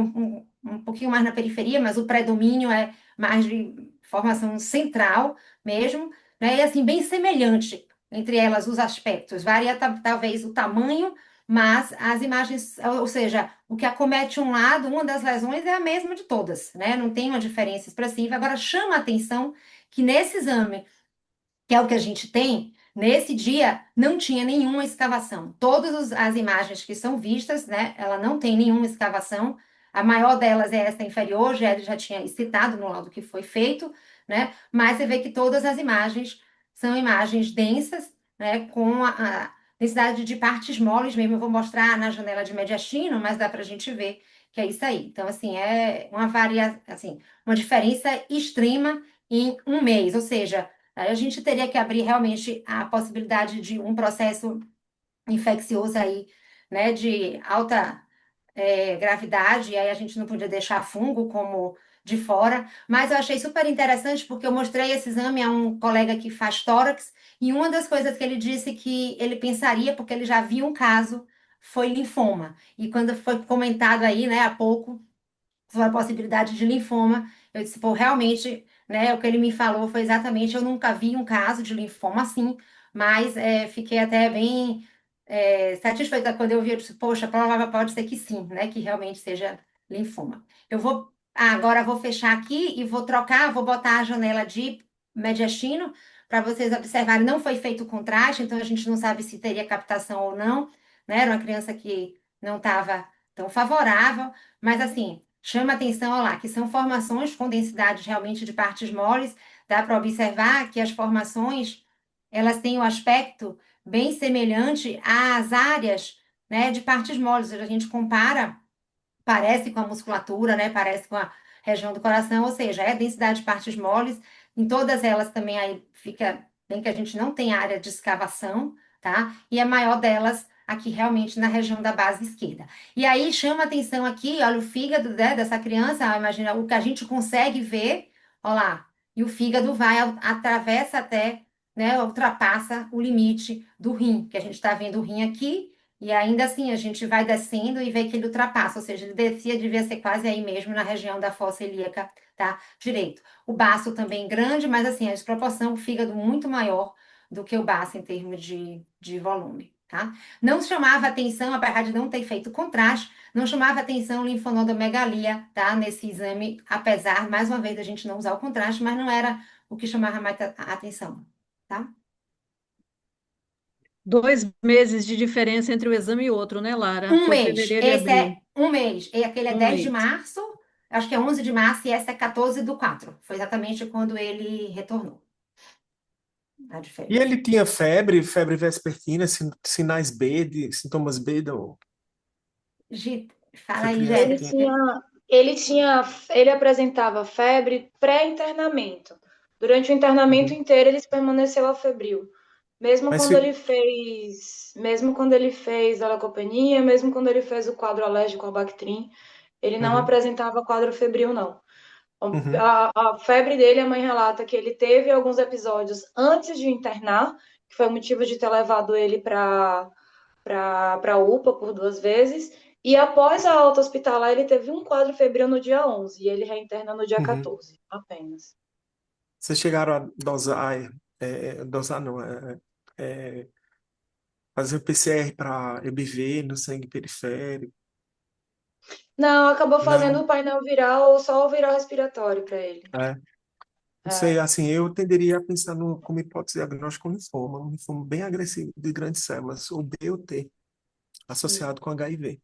um pouquinho mais na periferia, mas o predomínio é mais de formação central mesmo, né? E assim, bem semelhante entre elas os aspectos, varia talvez o tamanho, mas as imagens, ou seja, o que acomete um lado, uma das lesões é a mesma de todas, né? Não tem uma diferença expressiva. Agora, chama a atenção que nesse exame, que é o que a gente tem, nesse dia não tinha nenhuma escavação. Todas as imagens que são vistas, né? Ela não tem nenhuma escavação. A maior delas é essa inferior, já tinha citado no laudo que foi feito, né? Mas você vê que todas as imagens são imagens densas, né? Com a densidade de partes moles mesmo. Eu vou mostrar na janela de mediastino, mas dá para a gente ver que é isso aí. Então, assim, é assim, uma diferença extrema em um mês, ou seja, aí a gente teria que abrir realmente a possibilidade de um processo infeccioso aí, né, de alta gravidade, e aí a gente não podia deixar fungo como de fora, mas eu achei super interessante porque eu mostrei esse exame a um colega que faz tórax, e uma das coisas que ele disse que ele pensaria, porque ele já viu um caso, foi linfoma. E quando foi comentado aí, né, há pouco, sobre a possibilidade de linfoma, eu disse, pô, realmente, né, o que ele me falou foi exatamente, eu nunca vi um caso de linfoma assim, mas fiquei até bem satisfeita quando eu vi, eu disse, poxa, pode ser que sim, né, que realmente seja linfoma. Agora vou fechar aqui e vou trocar, vou botar a janela de mediastino, para vocês observarem, não foi feito o contraste, então a gente não sabe se teria captação ou não, né, era uma criança que não estava tão favorável, mas assim, chama atenção, olha lá, que são formações com densidade realmente de partes moles. Dá para observar que as formações, elas têm um aspecto bem semelhante às áreas, né, de partes moles. A gente compara, parece com a musculatura, né, parece com a região do coração, ou seja, é densidade de partes moles. Em todas elas também aí fica bem que a gente não tem área de escavação, tá? E a maior delas aqui realmente na região da base esquerda. E aí chama atenção aqui, olha o fígado, né, dessa criança, imagina o que a gente consegue ver, olha lá, e o fígado vai, atravessa até, né, ultrapassa o limite do rim, que a gente está vendo o rim aqui, e ainda assim a gente vai descendo e vê que ele ultrapassa, ou seja, ele devia ser quase aí mesmo na região da fossa ilíaca, tá? Direito. O baço também grande, mas assim, a desproporção, o fígado muito maior do que o baço em termos de volume, tá? Não chamava atenção, apesar de não ter feito contraste, não chamava atenção linfonodomegalia, tá? Nesse exame, apesar, mais uma vez, da gente não usar o contraste, mas não era o que chamava mais a atenção, tá? 2 meses de diferença entre o exame e outro, né, Lara? Um Foi mês. fevereiro e Esse abril. é um mês. E aquele é Um 10 de mês. março, acho que é 11 de março, e essa é 14/4. Foi exatamente quando ele retornou. A E diferença. ele tinha febre, febre vespertina, sinais B, sintomas B do, Fala essa aí, criança Jéssica. tinha. Ele apresentava febre pré-internamento. Durante o internamento Uhum. inteiro, ele permaneceu afebril. Mesmo Mas quando ele fez, mesmo quando ele fez a leucopenia, mesmo quando ele fez o quadro alérgico ao Bactrim, ele não Uhum, apresentava quadro febril, não. uhum, A febre dele, a mãe relata que ele teve alguns episódios antes de internar, que foi o motivo de ter levado ele para a UPA por 2 vezes, e após a alta hospitalar, ele teve um quadro febril no dia 11, e ele reinterna no dia uhum. 14, apenas. Vocês chegaram a dosar não, fazer o PCR para EBV no sangue periférico? Não, acabou fazendo Não, o painel viral, só o viral respiratório para ele. é. Não sei, É, assim, eu tenderia a pensar como hipótese diagnóstica um linfoma bem agressivo de grandes células, ou B ou T, associado com HIV.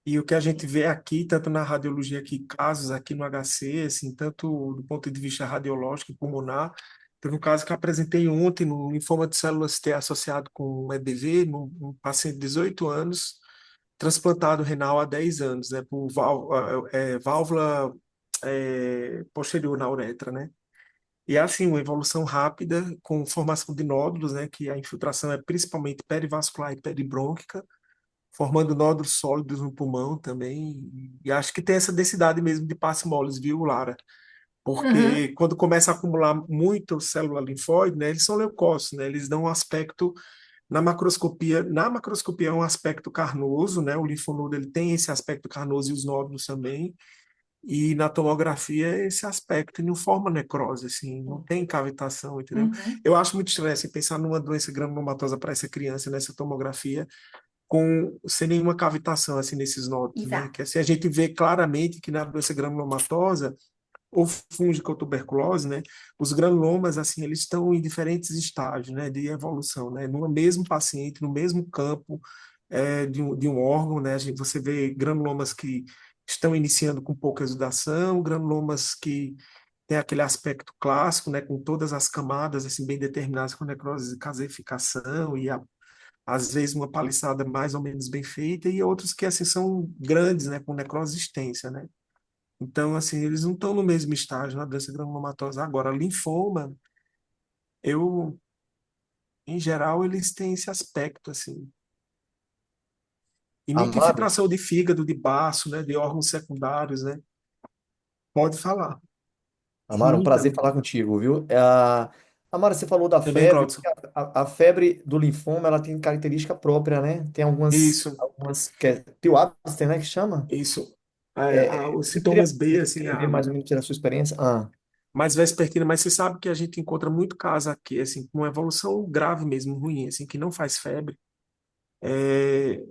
E o que a gente vê aqui, tanto na radiologia aqui, casos aqui no HC, assim, tanto do ponto de vista radiológico e pulmonar, teve um caso que eu apresentei ontem no linfoma de células T associado com EBV, num paciente de 18 anos, transplantado renal há 10 anos, né, por válvula posterior na uretra, né? E é assim, uma evolução rápida, com formação de nódulos, né, que a infiltração é principalmente perivascular e peribrônquica, formando nódulos sólidos no pulmão também. E acho que tem essa densidade mesmo de pasmoles, viu, Lara? Uhum. Porque quando começa a acumular muito célula linfóide, né, eles são leucócitos, né, eles dão um aspecto na macroscopia é um aspecto carnoso, né, o linfonodo ele tem esse aspecto carnoso e os nódulos também, e na tomografia esse aspecto não forma necrose, assim, não tem cavitação, entendeu? Uhum. Eu acho muito estranho assim, pensar numa doença granulomatosa para essa criança nessa tomografia com sem nenhuma cavitação assim nesses nódulos, né? Que Exato. assim a gente vê claramente que na doença granulomatosa ou fúngica ou tuberculose, né? Os granulomas assim eles estão em diferentes estágios, né? De evolução, né? No mesmo paciente, no mesmo campo de um órgão, né? Você vê granulomas que estão iniciando com pouca exudação, granulomas que tem aquele aspecto clássico, né, com todas as camadas assim bem determinadas com necrose de caseificação e às vezes uma paliçada mais ou menos bem feita e outros que assim são grandes, né, com necrose extensa, né? Então assim, eles não estão no mesmo estágio na doença granulomatosa. Agora, linfoma, eu em geral eles têm esse aspecto assim. E Amaro, infiltração de fígado, de baço, né, de órgãos secundários, né? Pode falar. Amaro, um prazer Então, falar contigo, viu? Amaro, você falou da também, febre. Claudson. A febre do linfoma, ela tem característica própria, né? Tem Isso, algumas que é Pitt-Hopkins, né, que chama? isso. Os Você poderia sintomas B, assim, descrever mais ou menos da sua experiência? mais vespertina, mas você sabe que a gente encontra muito caso aqui, assim, com uma evolução grave mesmo, ruim, assim, que não faz febre. É,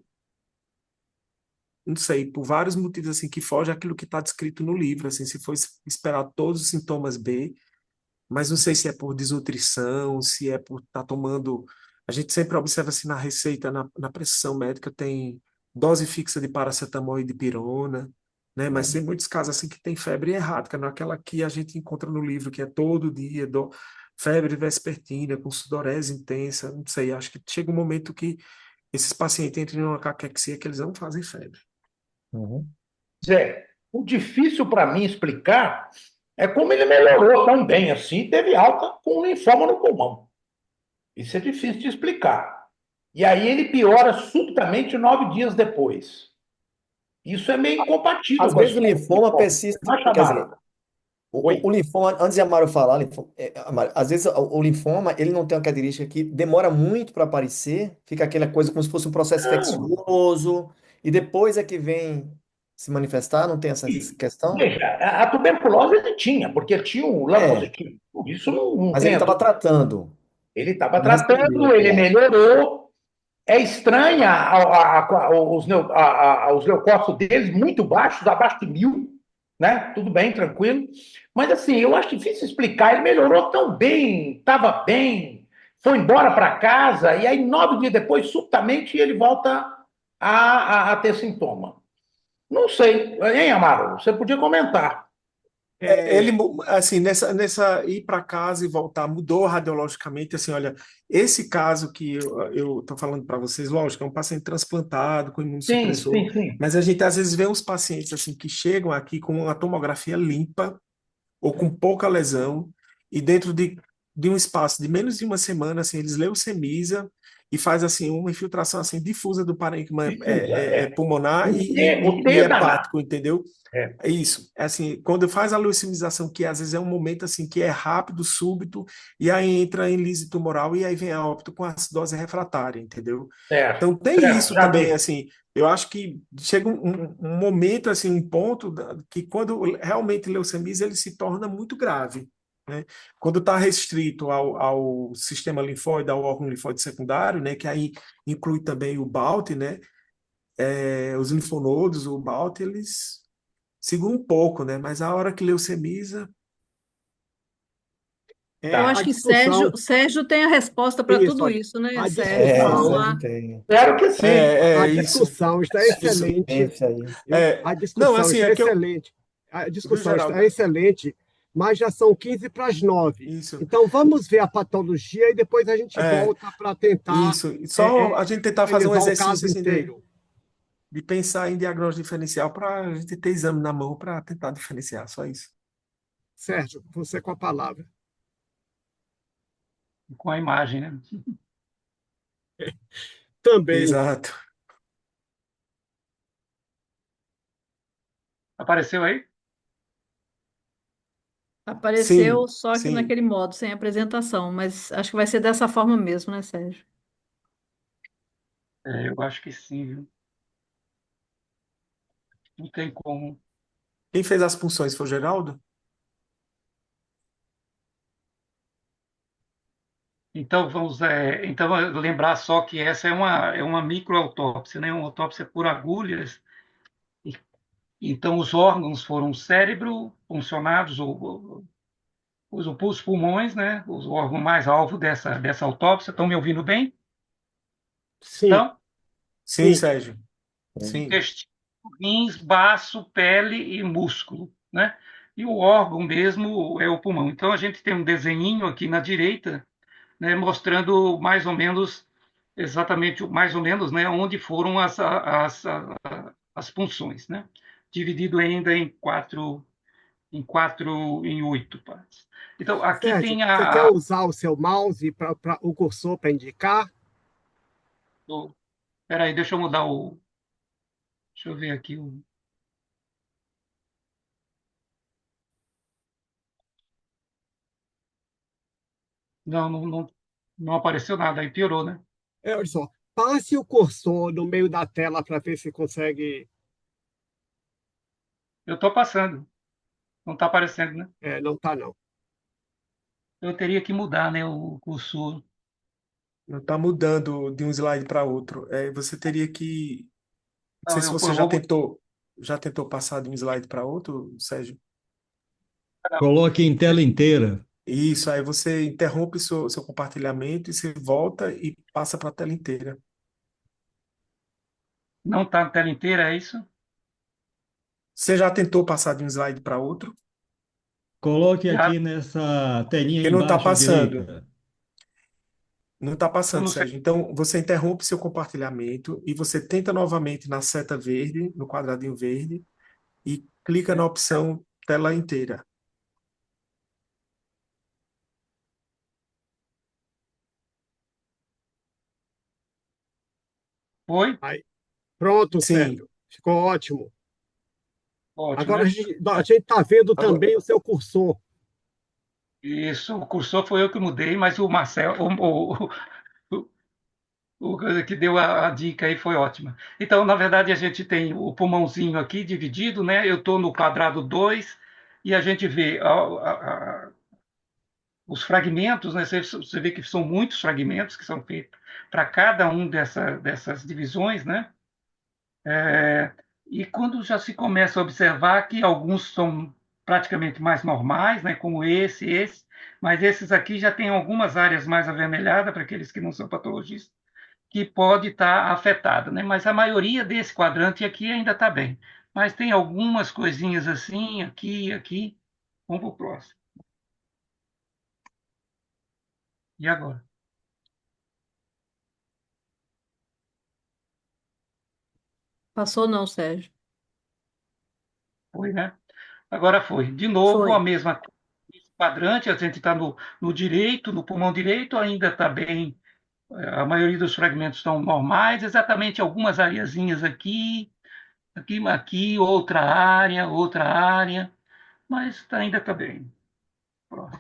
não sei, por vários motivos, assim, que foge aquilo que está descrito no livro, assim, se for esperar todos os sintomas B, mas não sei se é por desnutrição, se é por estar tomando. A gente sempre observa assim na receita, na prescrição médica, tem dose fixa de paracetamol e de pirona, né? Mas tem muitos casos assim que tem febre errática, não é aquela que a gente encontra no livro, que é todo dia, febre vespertina, com sudorese intensa, não sei, acho que chega um momento que esses pacientes entram em uma caquexia que eles não fazem febre. Uhum. Zé, o difícil para mim explicar é como ele melhorou tão bem assim, teve alta com linfoma no pulmão. Isso é difícil de explicar. E aí ele piora subitamente 9 dias depois. Isso é meio incompatível Às com a vezes o história do linfoma linfoma. persiste, Não quer dizer, chamaram. o Oi. linfoma, antes de Amaro falar, Amaro, às vezes o linfoma, ele não tem uma característica que demora muito para aparecer, fica aquela coisa como se fosse um processo Não. infeccioso, e depois é que vem se manifestar, não tem essa questão? Veja, a tuberculose ele tinha, porque ele tinha o LAM É, positivo. Isso não mas ele tem a estava dúvida. tratando, Ele estava não respondeu, tratando, ele é. melhorou. É estranha os leucócitos deles muito baixos, abaixo de 1.000, né? Tudo bem, tranquilo. Mas assim, eu acho difícil explicar. Ele melhorou tão bem, estava bem, foi embora para casa, e aí 9 dias depois, subitamente, ele volta a ter sintoma. Não sei, hein, Amaro? Você podia comentar. Ele, assim, nessa ir para casa e voltar, mudou radiologicamente, assim, olha, esse caso que eu tô falando para vocês, lógico, é um paciente transplantado com Sim, imunossupressor, sim, sim. mas a gente às vezes vê uns pacientes, assim, que chegam aqui com uma tomografia limpa ou com pouca lesão, e dentro de de um espaço de menos de uma semana, assim, eles leucemia e faz assim uma infiltração assim difusa do parênquima Difusa, pulmonar O T e é danado. hepático, entendeu? É. É isso. É assim, quando faz a leucemização, que às vezes é um momento assim que é rápido, súbito, e aí entra em lise tumoral e aí vem a óbito com acidose refratária, entendeu? Certo, Então tem certo, isso já também, vi. assim, eu acho que chega um momento, assim, um ponto que quando realmente leucemia, ele se torna muito grave, né? Quando está restrito ao sistema linfóide, ao órgão linfóide secundário, né, que aí inclui também o BALT, né, os linfonodos, o BALT, eles seguram um pouco, né, mas a hora que leucemiza, Eu A acho que discussão, Sérgio tem a resposta para isso, tudo isso, né, a Sérgio? É, Vamos discussão, Sérgio lá. tem. Espero que sim. a isso, discussão está isso. excelente, Ciência aí. viu? É, A não, discussão assim, está é que eu, excelente. A viu, discussão está Geraldo? excelente, mas já são 15 para as 9. Isso, Então, vamos ver a patologia e depois a gente é, volta para tentar isso. E só a gente tentar fazer um organizar o exercício, caso assim, inteiro. de pensar em diagnóstico diferencial para a gente ter exame na mão para tentar diferenciar, só isso. Sérgio, você com a palavra. Com a imagem, né? Também. Exato. Apareceu aí? Apareceu Sim, só que sim. naquele modo, sem apresentação, mas acho que vai ser dessa forma mesmo, né, Sérgio? Eu acho que sim, viu? Não tem como. Quem fez as punções foi o Geraldo? Então, então lembrar só que essa é uma microautópsia, né? Uma autópsia por agulhas. E- Então, os órgãos foram o cérebro, funcionados, os pulmões, né? Os órgãos mais alvo dessa autópsia. Estão me ouvindo bem? Sim, Então, Sim, sim. Sérgio. Sim. intestino, rins, baço, pele e músculo, né? E o órgão mesmo é o pulmão. Então, a gente tem um desenhinho aqui na direita, né, mostrando mais ou menos, exatamente, mais ou menos, né, onde foram as punções, né? Dividido ainda em 8 partes. Então, aqui Sérgio, tem você quer usar o seu mouse para o cursor para indicar? Espera aí, deixa eu mudar deixa eu ver aqui não, não, não, não apareceu nada, aí piorou, né? Olha só, passe o cursor no meio da tela para ver se consegue. Eu estou passando, não está aparecendo, né? Não está, não. Eu teria que mudar, né, o cursor. Não está mudando de um slide para outro. Você teria que. Não sei Não, se eu você vou botar. já tentou passar de um slide para outro, Sérgio. Coloque em tela inteira. Isso, aí você interrompe seu compartilhamento e você volta e passa para a tela inteira. Não está na tela inteira, é isso? Você já tentou passar de um slide para outro? Coloque Já, aqui nessa telinha Porque não está embaixo à passando. direita. Não está eu passando, não sei. Sérgio. Então, você interrompe seu compartilhamento e você tenta novamente na seta verde, no quadradinho verde, e clica na opção tela inteira. Foi? Aí, pronto, Sim. Sérgio. Ficou ótimo. Ótimo, Agora né? a gente está vendo Agora, também o seu cursor. Isso, o cursor foi eu que mudei, mas o Marcel, o, o que deu a dica aí foi ótima. Então, na verdade, a gente tem o pulmãozinho aqui dividido, né? Eu estou no quadrado 2 e a gente vê os fragmentos, né? Você vê que são muitos fragmentos que são feitos para cada um dessas divisões, né? E quando já se começa a observar que alguns são praticamente mais normais, né, como esse, mas esses aqui já têm algumas áreas mais avermelhadas, para aqueles que não são patologistas, que pode estar afetada, né? Mas a maioria desse quadrante aqui ainda está bem. Mas tem algumas coisinhas assim, aqui, aqui. Vamos para o próximo. E agora? Passou não, Sérgio. Foi, né? Agora foi. De novo, a Foi. mesma coisa. quadrante, a gente está no direito, no pulmão direito, ainda está bem, a maioria dos fragmentos estão normais, exatamente algumas areazinhas aqui, aqui, outra área, mas ainda está bem. Pronto.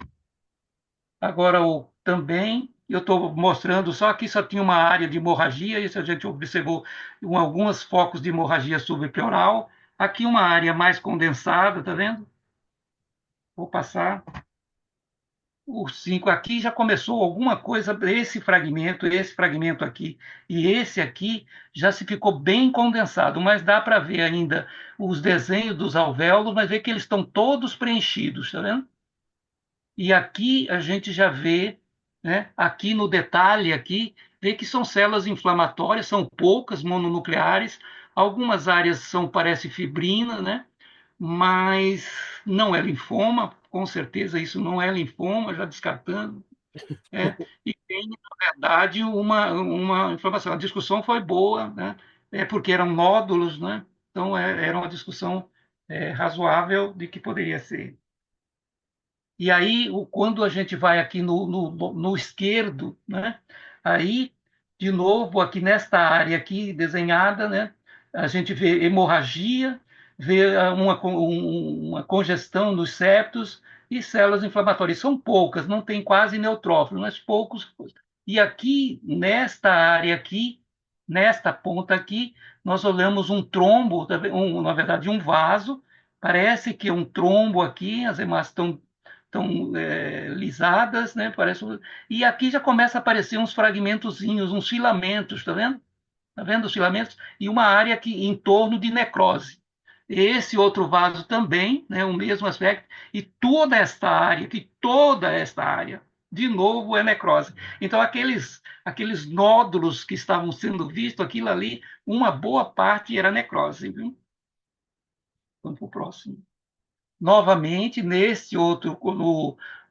Agora, também, eu estou mostrando, só aqui só tinha uma área de hemorragia, isso a gente observou alguns focos de hemorragia subpleural. Aqui uma área mais condensada, tá vendo? Vou passar. O 5 aqui já começou alguma coisa, esse fragmento aqui e esse aqui já se ficou bem condensado, mas dá para ver ainda os desenhos dos alvéolos, mas ver que eles estão todos preenchidos, tá vendo? E aqui a gente já vê, né, aqui no detalhe, aqui, vê que são células inflamatórias, são poucas, mononucleares, algumas áreas parece fibrina, né, mas não é linfoma, com certeza isso não é linfoma, já descartando. E tem, na verdade, uma inflamação. A discussão foi boa, né, porque eram nódulos, né, então era uma discussão razoável de que poderia ser. E aí, quando a gente vai aqui no esquerdo, né? Aí, de novo, aqui nesta área aqui desenhada, né? A gente vê hemorragia, vê uma congestão nos septos e células inflamatórias. São poucas, não tem quase neutrófilos, mas poucos. E aqui, nesta área aqui, nesta ponta aqui, nós olhamos um trombo, na verdade, um vaso. Parece que é um trombo aqui, as hemácias estão lisadas, né? Parece. E aqui já começa a aparecer uns fragmentozinhos, uns filamentos, tá vendo? Tá vendo os filamentos? E uma área aqui em torno de necrose. Esse outro vaso também, né? O mesmo aspecto. E toda esta área, de novo, é necrose. Então, aqueles nódulos que estavam sendo vistos, aquilo ali, uma boa parte era necrose, viu? Vamos para o próximo. Novamente, nesse outro,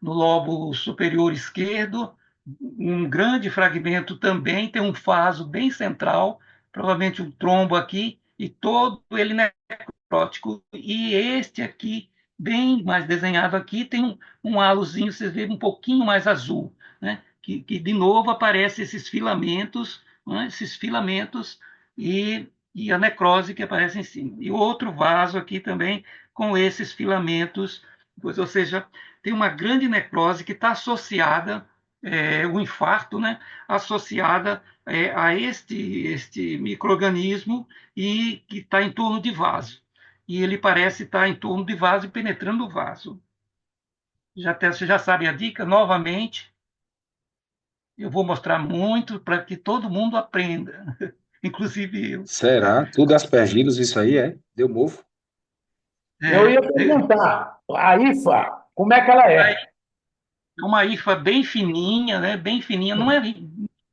no lobo superior esquerdo, um grande fragmento também, tem um vaso bem central, provavelmente um trombo aqui, e todo ele necrótico. E este aqui, bem mais desenhado aqui, tem um halozinho, vocês veem um pouquinho mais azul, né? Que de novo aparecem esses filamentos, né? Esses filamentos e a necrose que aparece em cima. E outro vaso aqui também com esses filamentos, ou seja, tem uma grande necrose que está associada, o infarto, né, associada a este micro-organismo e que está em torno de vaso. E ele parece estar em torno de vaso e penetrando o vaso. Você já sabe a dica? Novamente, eu vou mostrar muito para que todo mundo aprenda, inclusive eu. Será? Tudo aspergilos, isso aí é? Deu mofo? Eu ia perguntar, a IFA, como é que ela é? É uma IFA bem fininha, né? Bem fininha, não é,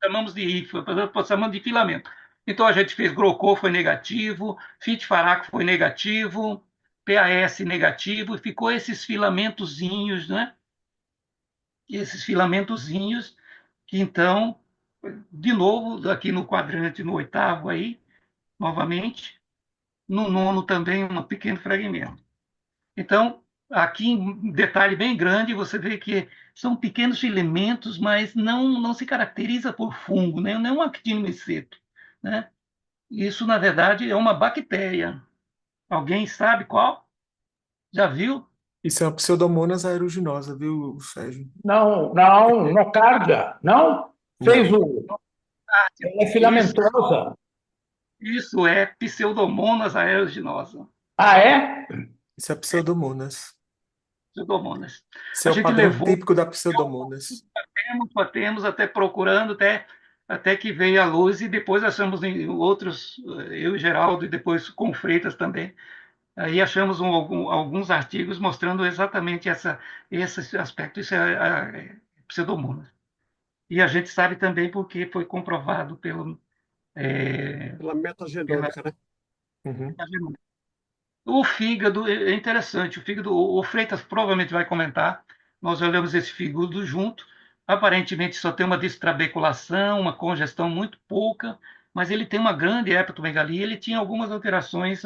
chamamos de IFA, chamamos de filamento. Então a gente fez Grocô, foi negativo, Fitfaraco foi negativo, PAS negativo, e ficou esses filamentozinhos, né? Esses filamentozinhos que então, de novo, aqui no quadrante, no oitavo aí, novamente, no nono também um pequeno fragmento. Então, aqui em detalhe bem grande, você vê que são pequenos filamentos, mas não se caracteriza por fungo, né? Não é um actinomyceto, né? Isso, na verdade, é uma bactéria. Alguém sabe qual? Já viu? Isso é uma Pseudomonas aeruginosa, viu, Sérgio? Não, nocardia, não? Fez o... Ela é filamentosa. Isso é Pseudomonas aeruginosa. Ah, é? Isso é Pseudomonas. Pseudomonas. Esse é o padrão típico da Pseudomonas. Batemos até procurando, até que veio a luz, e depois achamos em outros, eu e Geraldo, e depois com Freitas também, aí achamos alguns artigos mostrando exatamente esse aspecto, isso é Pseudomonas. E a gente sabe também porque foi comprovado pela metagenômica, né? Uhum. O fígado é interessante. O fígado, o Freitas provavelmente vai comentar. Nós olhamos esse fígado junto. Aparentemente só tem uma distrabeculação, uma congestão muito pouca, mas ele tem uma grande hepatomegalia. Ele tinha algumas alterações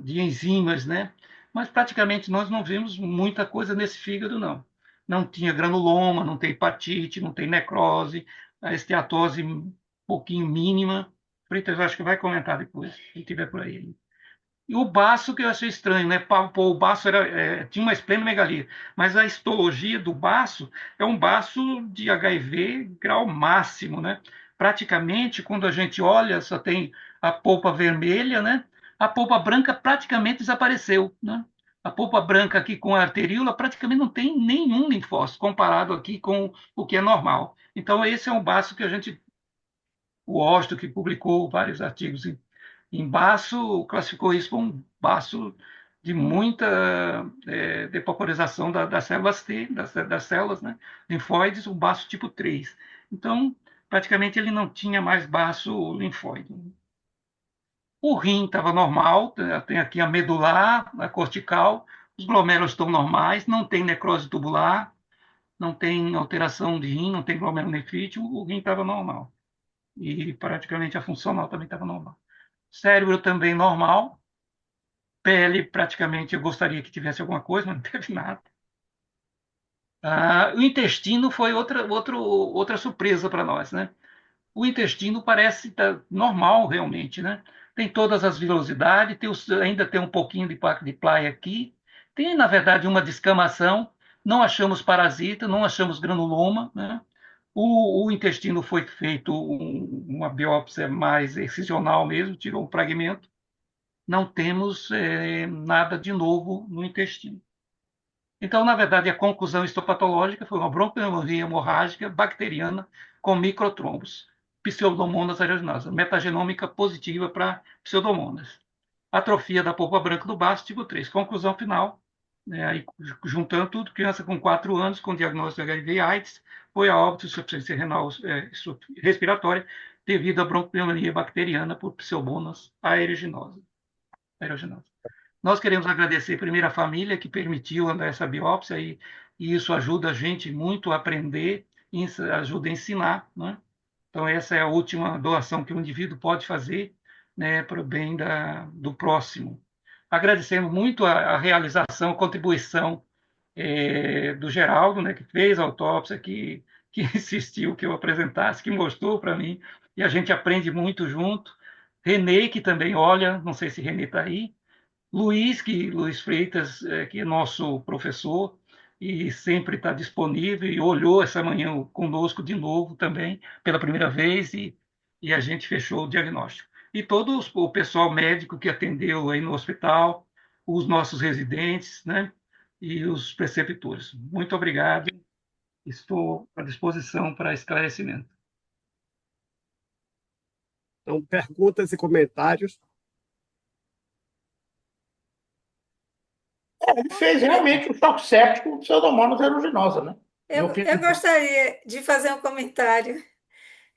de enzimas, né? mas praticamente nós não vimos muita coisa nesse fígado, não. Não tinha granuloma, não tem hepatite, não tem necrose, a esteatose um pouquinho mínima. Freitas, acho que vai comentar depois, se tiver por aí. E o baço que eu achei estranho, né? Pô, o baço tinha uma esplenomegalia, mas a histologia do baço é um baço de HIV grau máximo, né? Praticamente, quando a gente olha, só tem a polpa vermelha, né? A polpa branca praticamente desapareceu, né? A polpa branca aqui com a arteríola praticamente não tem nenhum linfócito comparado aqui com o que é normal. Então, esse é um baço que a gente, o Washington, que publicou vários artigos em baço, classificou isso como um baço de muita depopularização das células T, das células, né, linfóides, um baço tipo 3. Então, praticamente ele não tinha mais baço linfóide. O rim estava normal, tem aqui a medular, a cortical, os glomérulos estão normais, não tem necrose tubular, não tem alteração de rim, não tem glomerulonefrite, o rim estava normal. E praticamente a funcional também estava normal. Cérebro também normal. Pele, praticamente, eu gostaria que tivesse alguma coisa, mas não teve nada. O intestino foi outra surpresa para nós, né? O intestino parece estar normal, realmente, né? Tem todas as vilosidades, ainda tem um pouquinho de placa de Playa aqui. Tem, na verdade, uma descamação. Não achamos parasita, não achamos granuloma, né? O intestino foi feito uma biópsia mais excisional mesmo, tirou um fragmento. Não temos nada de novo no intestino. Então, na verdade, a conclusão histopatológica foi uma bronquiolitemia hemorrágica bacteriana com microtrombos, Pseudomonas aeruginosa, metagenômica positiva para Pseudomonas. Atrofia da polpa branca do baço, tipo 3. Conclusão final, né, aí, juntando tudo, criança com 4 anos com diagnóstico de HIV e AIDS foi a óbito de insuficiência renal respiratória devido à bronquiolitemia bacteriana por Pseudomonas aeruginosa. Nós queremos agradecer primeiro a família que permitiu essa biópsia e isso ajuda a gente muito a aprender, ajuda a ensinar, né? Então essa é a última doação que o indivíduo pode fazer, né, para o bem do próximo. Agradecemos muito a realização, a contribuição do Geraldo, né, que fez a autópsia, que insistiu que eu apresentasse, que mostrou para mim, e a gente aprende muito junto. Renê, que também olha, não sei se Renê está aí, Luiz Freitas, que é nosso professor e sempre está disponível e olhou essa manhã conosco de novo também, pela primeira vez, e a gente fechou o diagnóstico. E todo o pessoal médico que atendeu aí no hospital, os nossos residentes, né, e os preceptores. Muito obrigado, estou à disposição para esclarecimento. Então, perguntas e comentários. Ele fez realmente um choque séptico com Pseudomonas aeruginosa, né? Eu gostaria de fazer um comentário.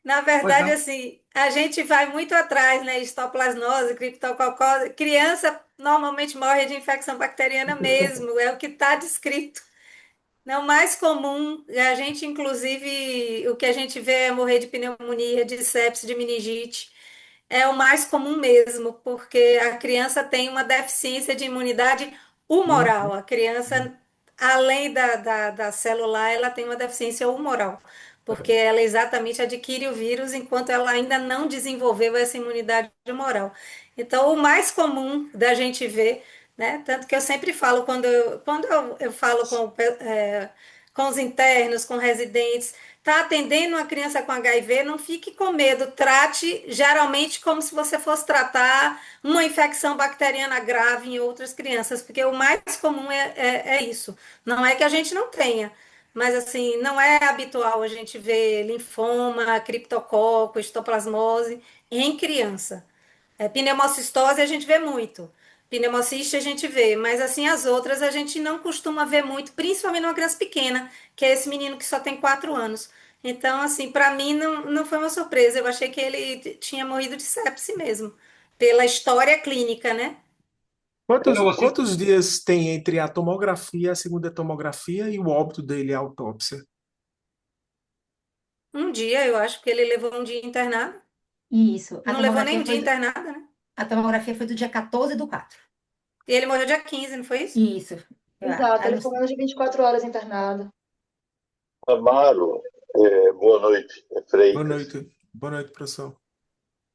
Na verdade, assim, a gente vai muito atrás, né? Histoplasmose, criptococose. Criança normalmente morre de infecção bacteriana mesmo, é o que está descrito. Não, o mais comum, a gente, inclusive, o que a gente vê é morrer de pneumonia, de sepsis, de meningite. É o mais comum mesmo, porque a criança tem uma deficiência de imunidade humoral. A criança, além da celular, ela tem uma deficiência humoral, porque ela exatamente adquire o vírus enquanto ela ainda não desenvolveu essa imunidade humoral. Então, o mais comum da gente ver, né? Tanto que eu sempre falo, quando eu falo com os internos, com residentes, está atendendo uma criança com HIV, não fique com medo, trate geralmente como se você fosse tratar uma infecção bacteriana grave em outras crianças, porque o mais comum é isso. Não é que a gente não tenha, mas assim, não é habitual a gente ver linfoma, criptococo, histoplasmose em criança. Pneumocistose a gente vê muito. Pneumociste a gente vê, mas assim as outras a gente não costuma ver muito, principalmente numa criança pequena, que é esse menino que só tem 4 anos. Então, assim, para mim não foi uma surpresa. Eu achei que ele tinha morrido de sepse mesmo, pela história clínica, né? Quantos dias tem entre a tomografia, a segunda tomografia e o óbito dele, a autópsia? Um dia, eu acho que ele levou um dia internado. Isso. Não levou nem um dia internado, né? A tomografia foi do dia 14/4. E ele morreu dia 15, não foi isso? Isso. Exato, ele ficou menos de 24 horas internado. Amaro, boa noite, Boa Freitas. noite. Boa noite, professor.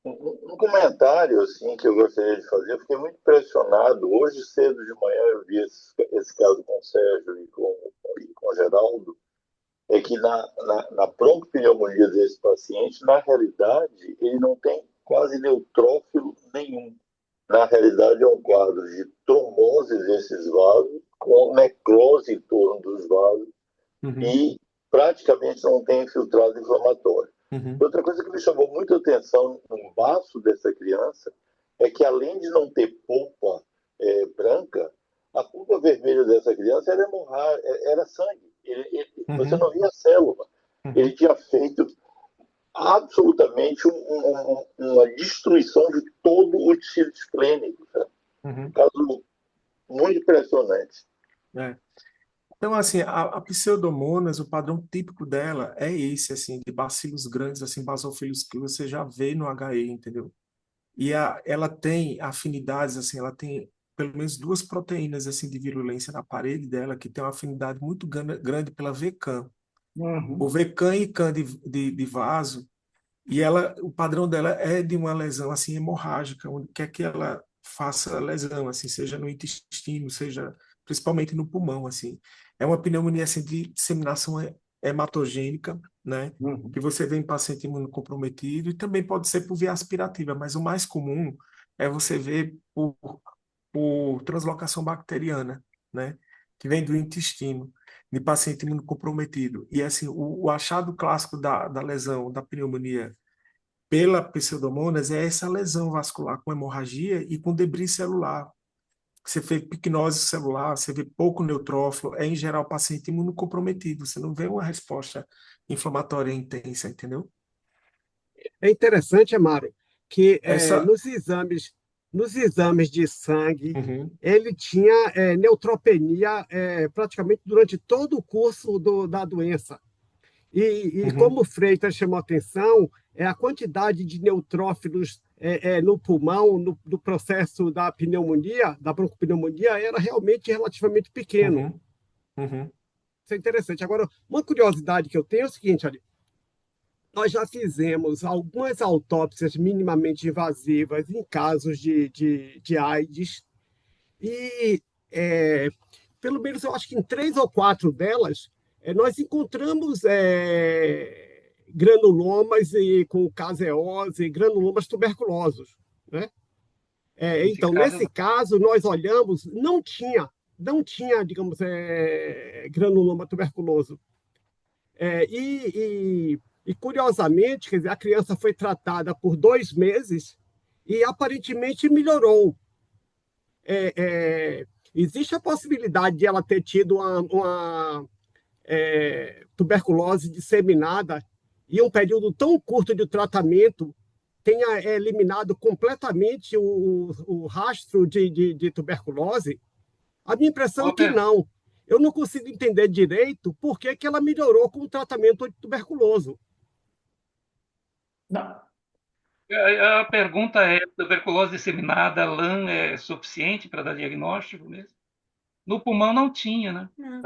Um comentário assim, que eu gostaria de fazer, eu fiquei muito impressionado. Hoje, cedo de manhã, eu vi esse caso com o Sérgio e com o Geraldo, é que na broncopneumonia desse paciente, na realidade, ele não tem quase neutrófilo nenhum. Na realidade, é um quadro de trombose desses vasos, com necrose em torno dos vasos, Uhum, e praticamente não tem infiltrado inflamatório. uhum, Outra coisa que me chamou muita atenção no baço dessa criança é que, além de não ter polpa branca, a polpa vermelha dessa criança era era sangue. Você uhum, não via célula. Ele uhum. tinha feito absolutamente uma destruição de todo o tecido esplênico. Sabe? Uhum. Caso muito impressionante. É. Então, assim, a Pseudomonas, o padrão típico dela é esse, assim, de bacilos grandes, assim, basófilos que você já vê no HE, entendeu? E ela tem afinidades, assim, ela tem pelo menos duas proteínas, assim, de virulência na parede dela, que tem uma afinidade muito grande pela VCAM. O VCAM e CAM de vaso, e o padrão dela é de uma lesão, assim, hemorrágica, onde quer que ela faça lesão, assim, seja no intestino, seja principalmente no pulmão, assim. É uma pneumonia, assim, de disseminação hematogênica, né? Que você vê em paciente imunocomprometido, e também pode ser por via aspirativa, mas o mais comum é você ver por translocação bacteriana, né? Que vem do intestino, de paciente imunocomprometido. E, assim, o achado clássico da lesão, da pneumonia pela Pseudomonas é essa lesão vascular com hemorragia e com debris celular. Você vê picnose celular, você vê pouco neutrófilo, é em geral paciente imunocomprometido, você não vê uma resposta inflamatória intensa, entendeu? É interessante, Amaro, que Essa. nos exames de sangue, Uhum, ele tinha neutropenia praticamente durante todo o curso da doença. E como uhum, o Freitas chamou a atenção, a quantidade de neutrófilos no pulmão, no processo da pneumonia, da broncopneumonia, era realmente relativamente pequeno. uhum, uhum, Isso é interessante. Agora, uma curiosidade que eu tenho é o seguinte, ali, nós já fizemos algumas autópsias minimamente invasivas em casos de AIDS e, pelo menos, eu acho que em 3 ou 4 delas, nós encontramos granulomas com caseose, granulomas tuberculosos, né? Esse Então, caso, nesse caso, nós olhamos, não tinha, digamos, granuloma tuberculoso. E, curiosamente, quer dizer, a criança foi tratada por 2 meses e aparentemente melhorou. É, existe a possibilidade de ela ter tido uma tuberculose disseminada e um período tão curto de tratamento tenha eliminado completamente o rastro de tuberculose. A minha impressão é que Walter, não. Eu não consigo entender direito por que ela melhorou com o tratamento antuberculoso. Não. a pergunta é: tuberculose disseminada, LAN é suficiente para dar diagnóstico mesmo? No pulmão não tinha, né? Não.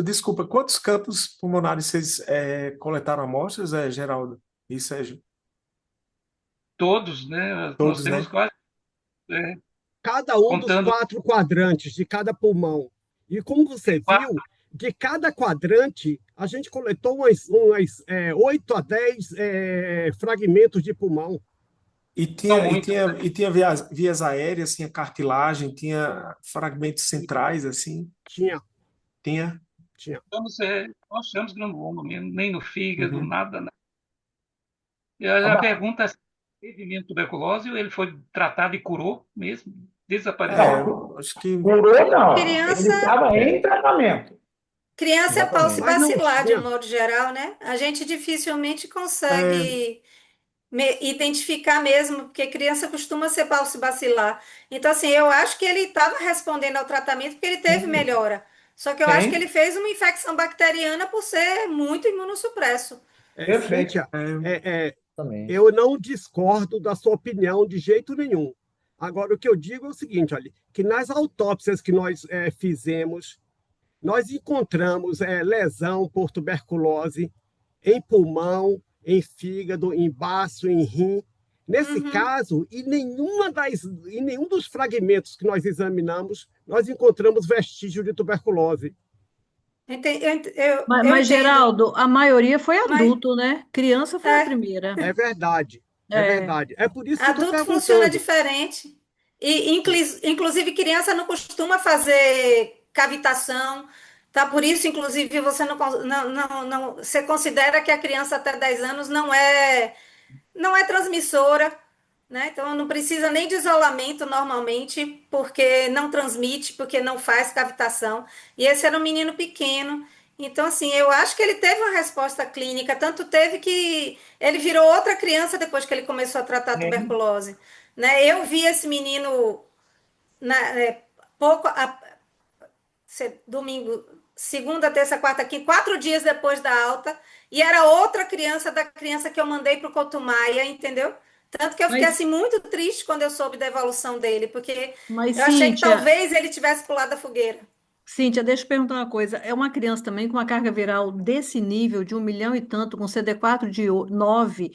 Desculpa, quantos campos pulmonares vocês coletaram amostras, Geraldo e Sérgio? Todos, né? Nós Todos, temos né? quase, é, Cada um dos contando 4 quadrantes de cada pulmão. E como você quatro, viu, de cada quadrante, a gente coletou umas 8 a 10 fragmentos de pulmão. E são tinha, e muitos. tinha, e tinha vias aéreas, tinha cartilagem, tinha fragmentos centrais, assim, Tinha, tinha. tinha. Nós chamamos granuloma mesmo, nem no fígado, Uhum. nada, né? E a Aba- pergunta é se teve mesmo tuberculose ou ele foi tratado e curou mesmo, desapareceu. Não, Acho que. curou não. Ele Criança, estava em tratamento. criança é Exatamente. Mas não paucibacilar, de um tinha. modo geral, né? A gente dificilmente É, consegue identificar mesmo, porque criança costuma ser paucibacilar. Então, assim, eu acho que ele estava respondendo ao tratamento porque ele teve Sim, melhora. Só que eu acho que ele sim, fez uma infecção bacteriana por ser muito imunossupresso. perfeito. Cíntia, é, é, Exatamente. eu não discordo da sua opinião de jeito nenhum. Agora, o que eu digo é o seguinte, olha, que nas autópsias que nós fizemos, nós encontramos lesão por tuberculose em pulmão, em fígado, em baço, em rim. Nesse caso, em nenhum dos fragmentos que nós examinamos, nós encontramos vestígio de tuberculose. Eu Mas, entendo, Geraldo, a maioria foi mas adulto, né? Criança foi a primeira. É verdade, é É. verdade. É por isso que eu estou adulto funciona perguntando. diferente. E, inclusive, criança não costuma fazer cavitação, tá? Por isso, inclusive, você você considera que a criança até 10 anos não é transmissora, né? Então não precisa nem de isolamento normalmente, porque não transmite, porque não faz cavitação. E esse era um menino pequeno. Então, assim, eu acho que ele teve uma resposta clínica, tanto teve que ele virou outra criança depois que ele começou a tratar a tuberculose, né? Eu vi esse menino na, pouco domingo, segunda, terça, quarta, quinta, 4 dias depois da alta, e era outra criança da criança que eu mandei para o Cotumaia, entendeu? Tanto que eu fiquei Mas, assim muito triste quando eu soube da evolução dele, porque mas eu achei que Cíntia, talvez ele tivesse pulado da fogueira. Cíntia, deixa eu perguntar uma coisa. É uma criança também com uma carga viral desse nível, de 1 milhão e tanto, com CD4 de 9.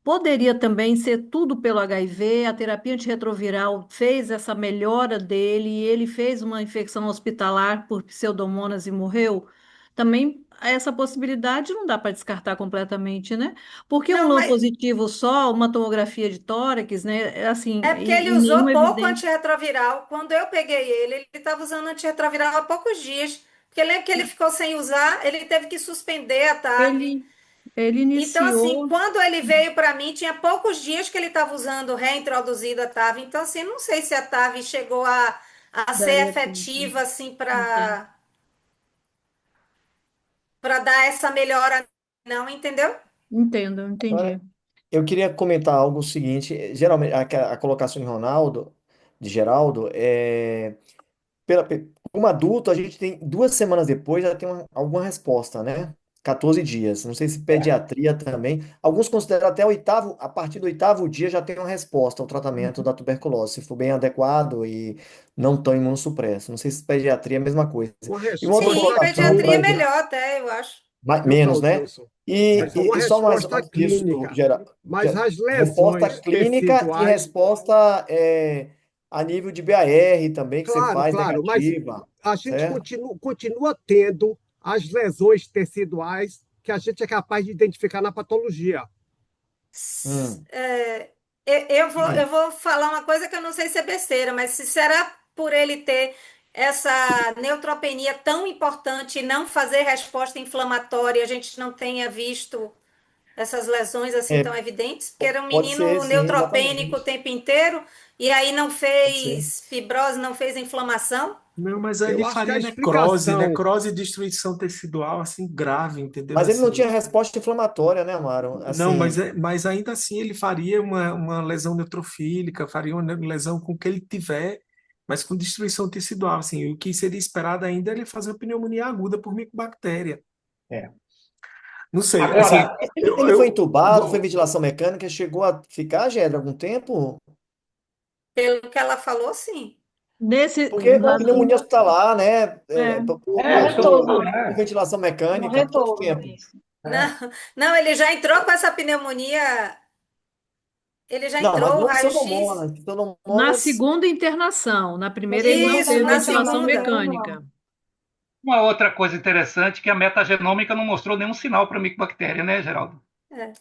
Poderia também ser tudo pelo HIV, a terapia antirretroviral fez essa melhora dele, e ele fez uma infecção hospitalar por pseudomonas e morreu. Também essa possibilidade não dá para descartar completamente, né? Porque um Não, low mas positivo só, uma tomografia de tórax, né? Assim, é porque ele e nenhuma usou pouco evidência. antirretroviral. Quando eu peguei ele estava usando antirretroviral há poucos dias. Porque lembra que ele ficou sem usar, ele teve que suspender a TAV. Ele, ele Então, assim, iniciou. quando ele veio para mim, tinha poucos dias que ele estava usando reintroduzido a TAV. Então, assim, não sei se a TAV chegou a ser Daí é tudo. efetiva, assim, Entendo, para dar essa melhora, não, entendeu? entendi. Agora, eu queria comentar algo seguinte. Geralmente, a colocação de Ronaldo, de Geraldo, como adulto, a gente tem 2 semanas depois já tem alguma resposta, né? 14 dias. Não sei se pediatria também. Alguns consideram até a partir do 8º dia já tem uma resposta ao tratamento da tuberculose, se for bem adequado e não tão imunossupresso. Não sei se pediatria é a mesma coisa. Uma E uma outra Sim, resposta colocação pediatria é para clínica, melhor até, eu acho. viu, menos, né? Claudilson? E, Mas é uma e só mais resposta isso, clínica. geral. Mas as Resposta lesões clínica e teciduais, resposta a nível de BAR também, que você claro, faz claro, mas negativa, a gente certo? continua tendo as lesões teciduais que a gente é capaz de identificar na patologia. Hum. É, eu vou falar uma coisa que eu não sei se é besteira, mas se será por ele ter essa neutropenia tão importante e não fazer resposta inflamatória, a gente não tenha visto essas lesões assim tão É, evidentes? Porque era um pode ser, menino sim, neutropênico o exatamente. tempo inteiro e aí não Pode ser. fez fibrose, não fez inflamação? Não, mas aí ele Eu acho que a faria necrose, explicação, necrose e destruição tecidual, assim, grave, entendeu? Mas ele não Assim, tinha resposta inflamatória, né, Amaro? não, Assim, mas ainda assim ele faria uma lesão neutrofílica, faria uma lesão com o que ele tiver, mas com destruição tecidual, assim, o que seria esperado ainda é ele fazer uma pneumonia aguda por micobactéria. É. Não sei, assim, Agora, ele foi entubado, foi ventilação mecânica, chegou a ficar, Gedra, algum tempo? Pelo que ela falou, sim. Porque a pneumonia hospitalar, né, retorno, por né? ventilação No mecânica, quanto retorno, tempo? isso. Não, não, ele já entrou com essa pneumonia, ele já Não, mas entrou, o não raio-x. pseudomonas. Na Pseudomonas, segunda internação, na primeira ele não Isso, teve na ventilação segunda. mecânica. Uma outra coisa interessante é que a metagenômica não mostrou nenhum sinal para a micobactéria, né, Geraldo? É.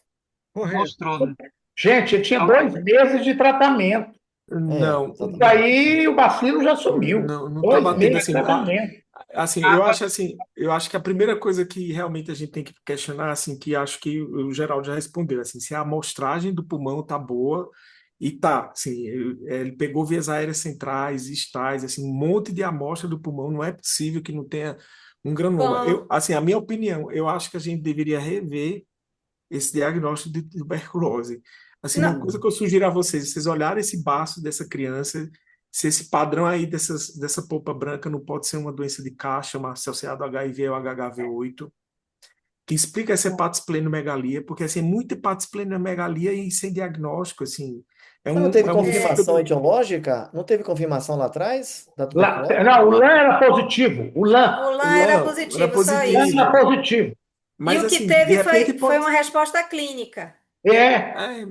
correto. Mostrou, né? Gente, tinha 2 meses de tratamento. não, E exatamente. daí o bacilo já sumiu. não tá 2 batendo meses de assim. tratamento. Eu acho que a primeira coisa que realmente a gente tem que questionar, assim, que acho que o Geraldo já respondeu, assim, se a amostragem do pulmão tá boa e tá, assim, ele pegou vias aéreas centrais, estais, assim, um monte de amostra do pulmão, não é possível que não tenha um granuloma. Com, Assim, a minha opinião, eu acho que a gente deveria rever esse diagnóstico de tuberculose. Assim, uma não, coisa que eu sugiro a vocês, vocês olharem esse baço dessa criança, se esse padrão aí dessa polpa branca não pode ser uma doença de caixa, uma associada ao HIV ou HHV8. que explica essa hepatosplenomegalia, porque assim, é muita hepatosplenomegalia e sem diagnóstico, assim. Mas não teve É um confirmação fígado. etiológica? Não teve confirmação lá atrás da Lá, tuberculose? não, o LAN era positivo. O O LAN. LAN era Não, era positivo, só LAN isso. era positivo. positivo. E Mas o que assim, de teve repente foi pode. uma resposta clínica. É, É,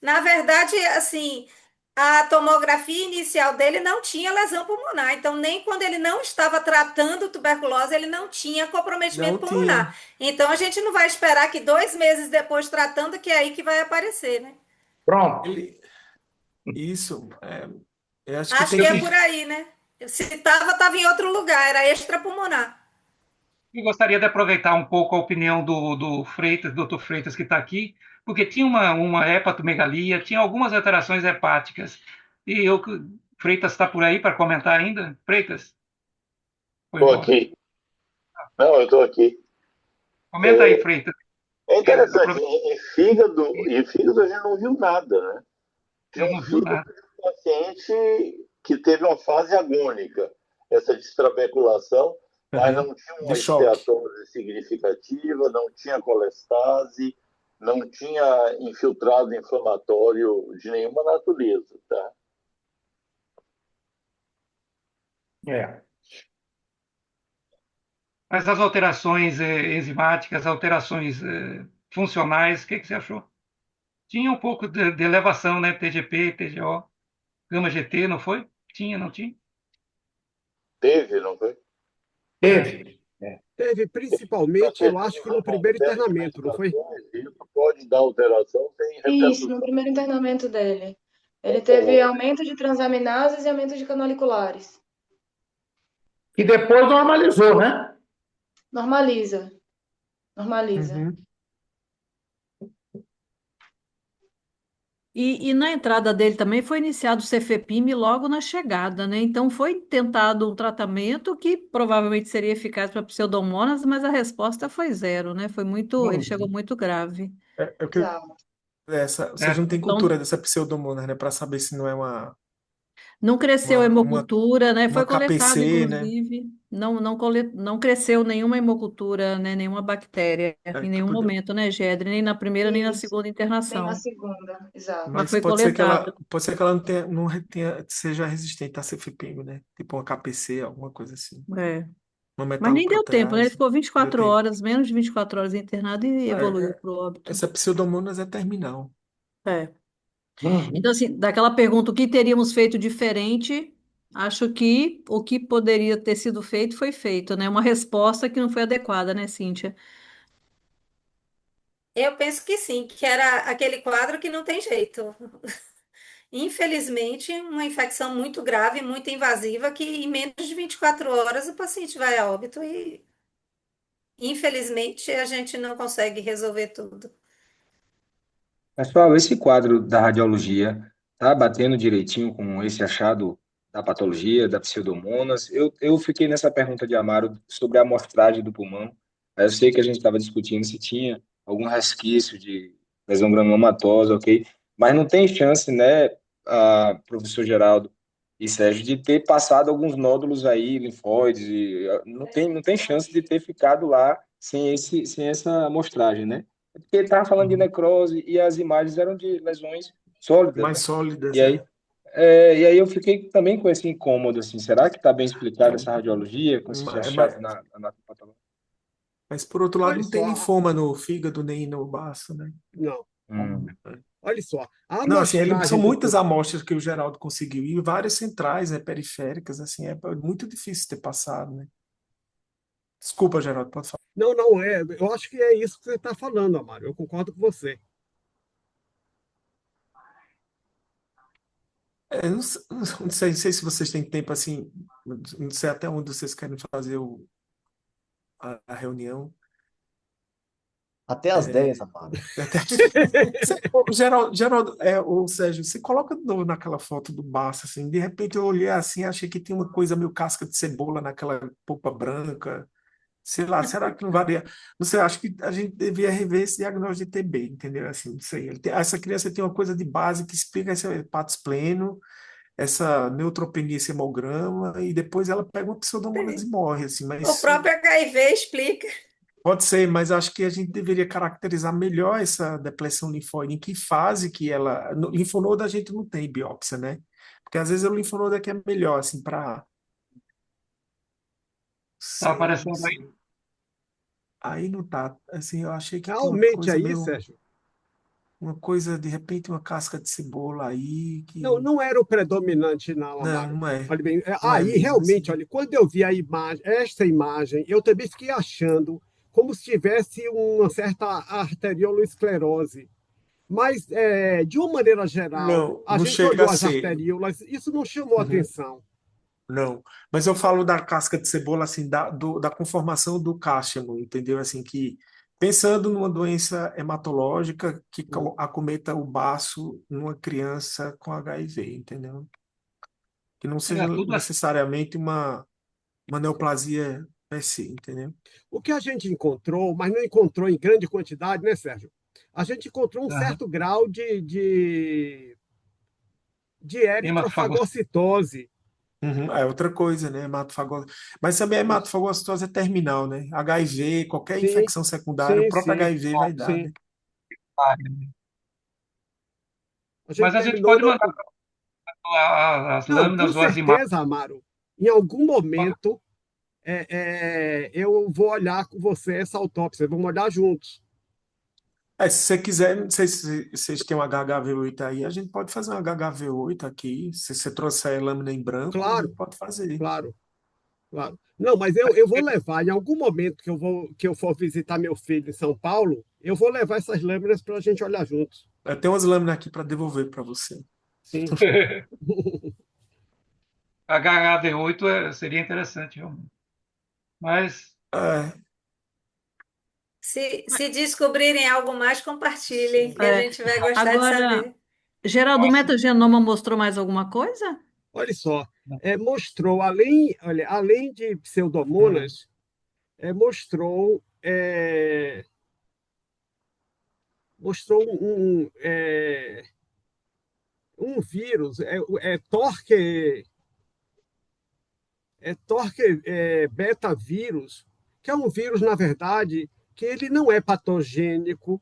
Na verdade, assim, a tomografia inicial dele não tinha lesão pulmonar. Então, nem quando ele não estava tratando tuberculose, ele não tinha comprometimento não tinha. pulmonar. Então, a gente não vai esperar que 2 meses depois tratando, que é aí que vai aparecer, né? pronto. Ele, isso. Eu acho que Acho tem que Eu é que. por aí, né? Se estava em outro lugar, era extrapulmonar. gostaria de aproveitar um pouco a opinião do Freitas, doutor Freitas, que está aqui, porque tinha uma hepatomegalia, tinha algumas alterações hepáticas. E Freitas está por aí para comentar ainda? Freitas? Foi Estou embora. aqui. Não, eu estou aqui. Comenta aí, Freitas. É interessante, em fígado a gente não viu nada, né? Tinha Eu um não viu fígado nada. de um paciente que teve uma fase agônica, essa destrabeculação, mas não tinha De uma choque. esteatose significativa, não tinha colestase, não tinha infiltrado inflamatório de nenhuma natureza, tá? É. Mas as alterações enzimáticas, alterações funcionais, o que você achou? Tinha um pouco de elevação, né? TGP, TGO, gama GT, não foi? Tinha, não tinha? Teve, não foi? Teve. Teve principalmente, eu acho que no primeiro internamento, não foi? Isso pode dar alteração sem Isso, repercussão. no primeiro internamento dele. Ele teve aumento de transaminases e aumento de canaliculares. E depois normalizou, né? Normaliza. Normaliza. Uhum. E na entrada dele também foi iniciado o Cefepime logo na chegada, né? Então foi tentado um tratamento que provavelmente seria eficaz para pseudomonas, mas a resposta foi zero, né? Foi muito, ele chegou muito grave. É o que Exato. vocês não têm Então cultura dessa pseudomonas, né? Para saber se não é não cresceu uma, uma, hemocultura, né? uma Foi coletado, KPC, né? inclusive, não cresceu nenhuma hemocultura, né? Nenhuma bactéria em Que nenhum momento, né, Gedre? Nem na primeira, nem na Isso. segunda Nem na internação. segunda. Exato. Mas Mas foi coletado. pode ser que ela não seja resistente a cefepime, né? Tipo uma KPC, alguma coisa assim. É. Uma Mas nem deu tempo, né? Ele metaloprotease. ficou Deu 24 tempo. horas, menos de 24 horas internado e evoluiu para o óbito. Essa pseudomonas é terminal. É. Uhum. Então, assim, daquela pergunta, o que teríamos feito diferente? Acho que o que poderia ter sido feito foi feito, né? Uma resposta que não foi adequada, né, Cíntia? Eu penso que sim, que era aquele quadro que não tem jeito. Infelizmente, uma infecção muito grave, muito invasiva, que em menos de 24 horas o paciente vai a óbito e, infelizmente, a gente não consegue resolver tudo. Pessoal, esse quadro da radiologia tá batendo direitinho com esse achado da patologia, da pseudomonas. Eu fiquei nessa pergunta de Amaro sobre a amostragem do pulmão. Eu sei que a gente estava discutindo se tinha algum resquício de lesão granulomatosa, ok? Mas não tem chance, né, professor Geraldo e Sérgio, de ter passado alguns nódulos aí, linfóides, não tem chance de ter ficado lá sem essa amostragem, né? Porque ele estava falando de Uhum. necrose e as imagens eram de lesões sólidas, Mais né? sólidas, E aí, e aí eu fiquei também com esse incômodo, assim, será que está bem explicada essa radiologia, com esses achados na patologia? Mas, por outro lado, Olha não tem só, linfoma no fígado nem no baço, né? não, Hum. olha só, a Não, assim, são amostragem muitas amostras que o Geraldo conseguiu e várias centrais, né, periféricas, assim, é muito difícil ter passado, né? Desculpa, Geraldo, pode falar. Não, eu acho que é isso que você está falando, Amaro, eu concordo com você. Não sei se vocês têm tempo, assim, não sei até onde vocês querem fazer a reunião. Até às 10, Amaro. Geraldo, o Sérgio, você coloca de novo naquela foto do Barça, assim, de repente eu olhei assim, achei que tinha uma coisa meio casca de cebola naquela polpa branca, sei lá, será que não varia? Não sei, acho que a gente devia rever esse diagnóstico de TB, entendeu? Assim, não sei, essa criança tem uma coisa de base que explica esse hepatospleno, essa neutropenia, esse hemograma, e depois ela pega uma pseudomonas e morre, assim, O mas próprio HIV explica. pode ser, mas acho que a gente deveria caracterizar melhor essa depressão linfóide, em que fase que ela... Linfonodo a gente não tem biópsia, né? Porque às vezes o linfonodo é que é melhor, assim, para... Está Sei, não aparecendo aí? sei. Aí não tá, assim, eu achei que tem uma Realmente coisa aí, meio... Sérgio, Uma coisa, de repente, uma casca de cebola aí, não, que... não era o predominante, não, Não, Amaro. não é. Olha bem, Não é aí mesmo, realmente, assim. olha, quando eu vi a imagem, esta imagem, eu também fiquei achando como se tivesse uma certa arteriolosclerose. Mas, de uma maneira geral, Não, a não gente chega a olhou as ser. arteríolas, isso não chamou Uhum. atenção. Não, mas eu falo da casca de cebola, assim, da conformação do cástamo, entendeu? Assim, que pensando numa doença hematológica que acometa o baço numa criança com HIV, entendeu? Que não seja Tudo assim. necessariamente uma neoplasia per se, entendeu? O que a gente encontrou, mas não encontrou em grande quantidade, né, Sérgio? A gente encontrou um Aham. certo grau de Hematofagocitose. eritrofagocitose. Uhum, é outra coisa, né? Hematofagose. Mas também a hematofagocitose é terminal, né? HIV, qualquer Sim, infecção secundária, o sim, próprio sim, HIV vai dar, sim. né? A gente Mas a gente terminou pode no... mandar as Não, com lâminas ou as imagens. certeza, Amaro. Em algum momento, eu vou olhar com você essa autópsia, vamos olhar juntos. Se você quiser, não sei se vocês têm um HHV8 aí, a gente pode fazer um HHV8 aqui. Se você trouxer lâmina em branco, a gente Claro, pode fazer. claro, claro. Não, mas eu vou levar, em algum momento que eu for visitar meu filho em São Paulo, eu vou levar essas lâminas para a gente olhar juntos. Eu tenho umas lâminas aqui para devolver para você. Sim. HHV8 seria interessante, realmente. Mas É, Se descobrirem algo mais, compartilhem, que a gente vai gostar de Agora, saber. Geraldo, o metagenoma mostrou mais alguma coisa? Olha só, mostrou, além de hum, pseudomonas, mostrou um vírus, Torque beta vírus, que é um vírus, na verdade, que ele não é patogênico,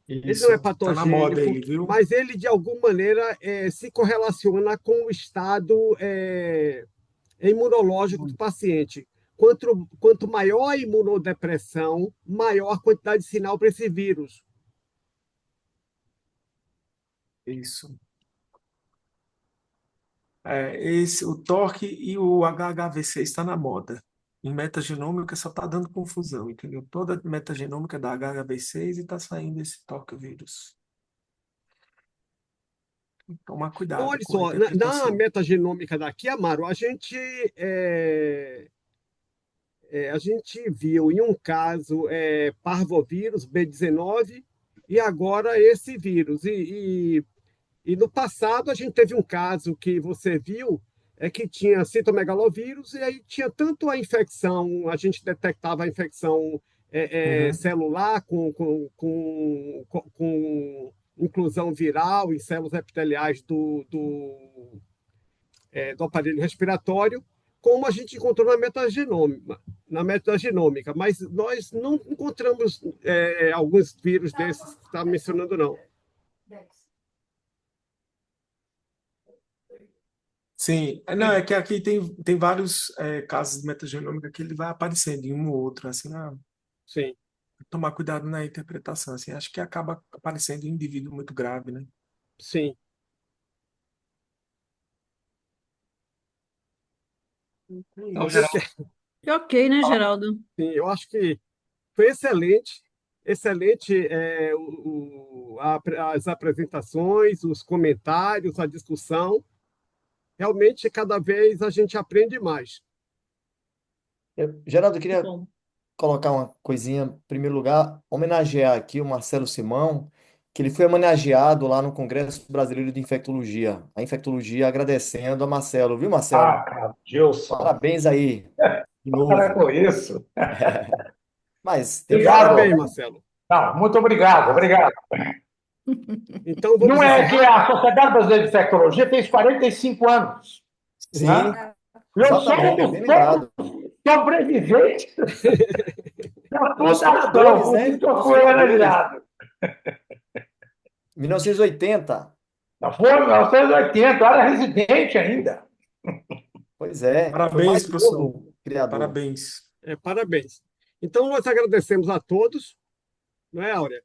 isso, tá na moda ele, viu? mas ele, de alguma maneira, se correlaciona com o estado imunológico do paciente. Quanto maior a imunodepressão, maior a quantidade de sinal para esse vírus. Isso. O TORC e o HHV6 está na moda. Em metagenômica só está dando confusão, entendeu? Toda metagenômica é da HHV6 e está saindo esse TORC vírus. Tomar Então, cuidado olha com a só, na interpretação. metagenômica daqui, Amaro, a gente viu em um caso parvovírus B19 e agora esse vírus. E no passado a gente teve um caso que você viu que tinha citomegalovírus e aí tinha tanto a infecção, a gente detectava a infecção Uhum. celular com inclusão viral em células epiteliais do aparelho respiratório, como a gente encontrou na metagenômica, mas nós não encontramos alguns vírus desses que está mencionando, não. Sim, não, é que aqui tem vários casos de metagenômica que ele vai aparecendo em um ou outro, assim, Sim, tomar cuidado na interpretação, assim, acho que acaba aparecendo em indivíduo muito grave, né? sim. É então, isso. Geraldo, Ok, né, Geraldo? Sim, eu acho que foi excelente, excelente as apresentações, os comentários, a discussão. Realmente, cada vez a gente aprende mais. Geraldo, eu Que queria bom. colocar uma coisinha, em primeiro lugar, homenagear aqui o Marcelo Simão, que ele foi homenageado lá no Congresso Brasileiro de Infectologia. A infectologia agradecendo a Marcelo, viu, Marcelo? Cara, Gilson, Parabéns aí, de para novo. com isso. Mas tem que falar Parabéns, Obrigado. mesmo. Marcelo. Não, muito obrigado, obrigado. Então, vamos Não é que encerrar? a Sociedade Brasileira de Infectologia fez 45 anos, Sim, né? Eu sou um exatamente, bem dos poucos lembrado. sobreviventes da Dos fundação, fundadores, por né? isso que eu Dos fui fundadores. homenageado. 1980. Foi em 1980, eu era residente ainda. Pois é, foi Parabéns, mais professor. novo criador. Parabéns. Parabéns. Então, nós agradecemos a todos, não é, Áurea?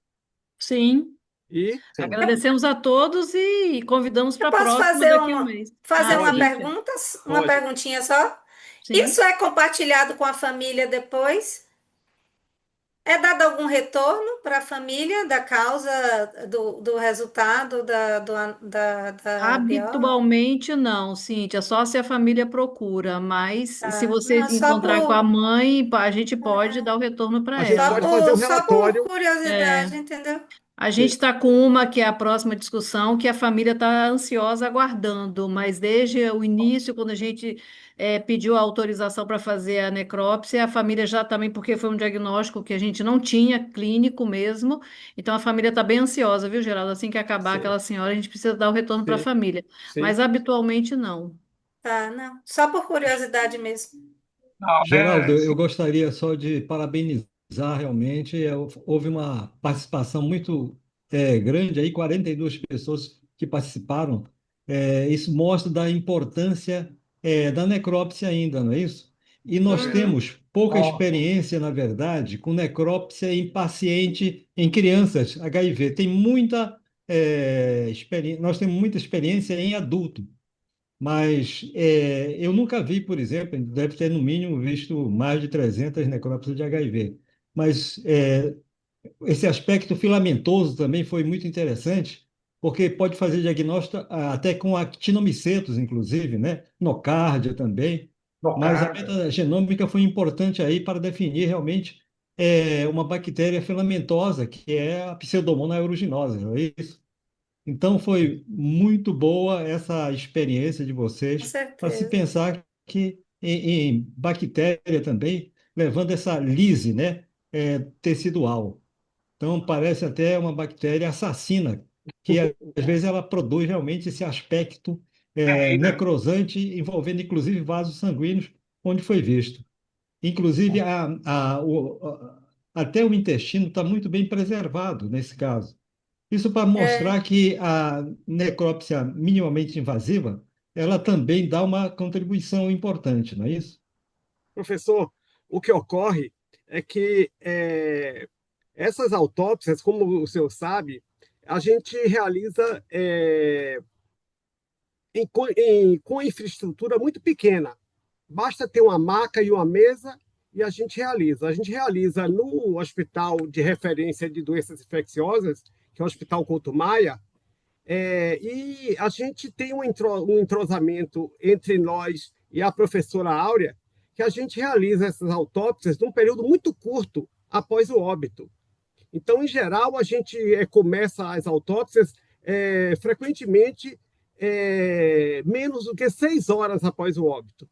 Sim, E Sim. agradecemos a todos e convidamos para Eu a posso próxima fazer daqui a um mês. fazer uma pode, Cíntia, pergunta, uma pode. perguntinha só? sim. Isso é compartilhado com a família depois? É dado algum retorno para a família da causa do resultado da biópsia? Habitualmente não, Cíntia, só se a família procura, mas se Tá. você Não, se encontrar com a mãe, a gente pode dar o retorno A para gente Só ela. pode fazer um só por relatório. curiosidade, entendeu? A gente Sim, está com uma que é a próxima discussão, que a família está ansiosa aguardando, mas desde o início, quando a gente pediu a autorização para fazer a necrópsia, a família já também, porque foi um diagnóstico que a gente não tinha, clínico mesmo, então a família está bem ansiosa, viu, Geraldo? Assim que acabar sim, aquela senhora, a gente precisa dar o retorno para a sim, família, sim. mas habitualmente não. Tá, não. Só por curiosidade mesmo. Não, Geraldo, eu gostaria só de parabenizar realmente. Houve uma participação muito grande aí, 42 pessoas que participaram. Isso mostra da importância da necrópsia ainda, não é isso? E nós Uhum. temos pouca Bom, experiência, na verdade, com necrópsia em paciente, em crianças HIV. Tem muita experiência, nós temos muita experiência em adulto. Mas eu nunca vi, por exemplo, deve ter no mínimo visto mais de 300 necrópsias de HIV. Mas esse aspecto filamentoso também foi muito interessante, porque pode fazer diagnóstico até com actinomicetos, inclusive, né? Nocárdia também. no Mas a caso. metagenômica foi importante aí para definir realmente uma bactéria filamentosa, que é a Pseudomonas aeruginosa, não é isso? Então, foi muito boa essa experiência de Com vocês para se certeza. pensar que em bactéria também, levando essa lise, né, tecidual. Então, parece até uma bactéria assassina, que às vezes ela produz realmente esse aspecto necrosante, envolvendo inclusive vasos sanguíneos, onde foi visto. Inclusive, até o intestino está muito bem preservado nesse caso. Isso para É, mostrar que a necrópsia minimamente invasiva, ela também dá uma contribuição importante, não é isso? Professor, o que ocorre é que essas autópsias, como o senhor sabe, a gente realiza com infraestrutura muito pequena. Basta ter uma maca e uma mesa e a gente realiza. A gente realiza no Hospital de Referência de Doenças Infecciosas, que é o Hospital Couto Maia, e a gente tem um entrosamento entre nós e a professora Áurea, que a gente realiza essas autópsias num período muito curto após o óbito. Então, em geral, a gente começa as autópsias frequentemente menos do que 6 horas após o óbito.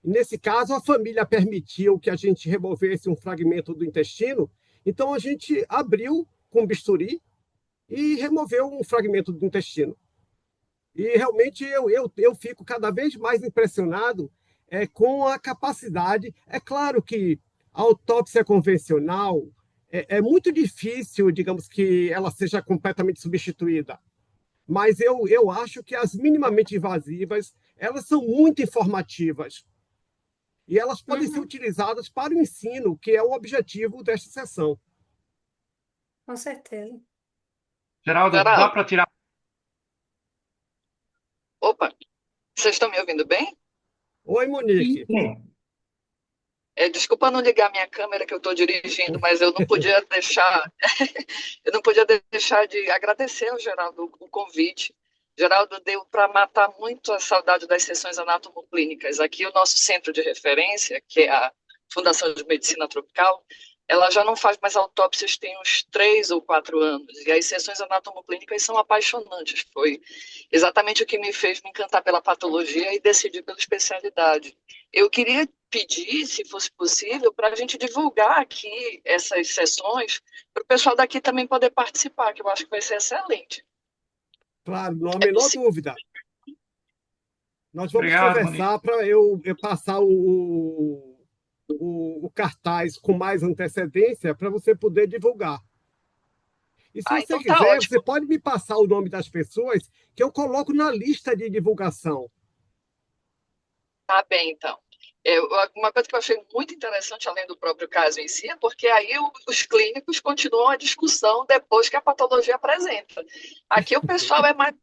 Nesse caso, a família permitiu que a gente removesse um fragmento do intestino, então a gente abriu com bisturi e removeu um fragmento do intestino. E realmente eu fico cada vez mais impressionado com a capacidade. É claro que a autópsia convencional é muito difícil, digamos, que ela seja completamente substituída. Mas eu acho que as minimamente invasivas, elas são muito informativas. E elas podem ser uhum, utilizadas para o ensino, que é o objetivo desta sessão. com certeza. Geraldo, dá Geraldo, para tirar. opa, vocês estão me ouvindo bem? Oi, Sim. Monique. Sim. Desculpa não ligar minha câmera que eu estou dirigindo, mas eu não podia deixar, eu não podia deixar de agradecer ao Geraldo o convite. Geraldo deu para matar muito a saudade das sessões anatomoclínicas. Aqui o nosso centro de referência, que é a Fundação de Medicina Tropical, ela já não faz mais autópsias tem uns 3 ou 4 anos, e as sessões anatomoclínicas são apaixonantes. Foi exatamente o que me fez me encantar pela patologia e decidir pela especialidade. Eu queria pedir, se fosse possível, para a gente divulgar aqui essas sessões, para o pessoal daqui também poder participar, que eu acho que vai ser excelente. Claro, não há a É menor possível? dúvida. Nós vamos Obrigado, Monique. conversar para eu passar o cartaz com mais antecedência para você poder divulgar. E se você Então tá quiser, ótimo. você pode me passar o nome das pessoas que eu coloco na lista de divulgação. Tá bem, então. Uma coisa que eu achei muito interessante, além do próprio caso em si, é porque aí os clínicos continuam a discussão depois que a patologia apresenta. Aqui o pessoal é mais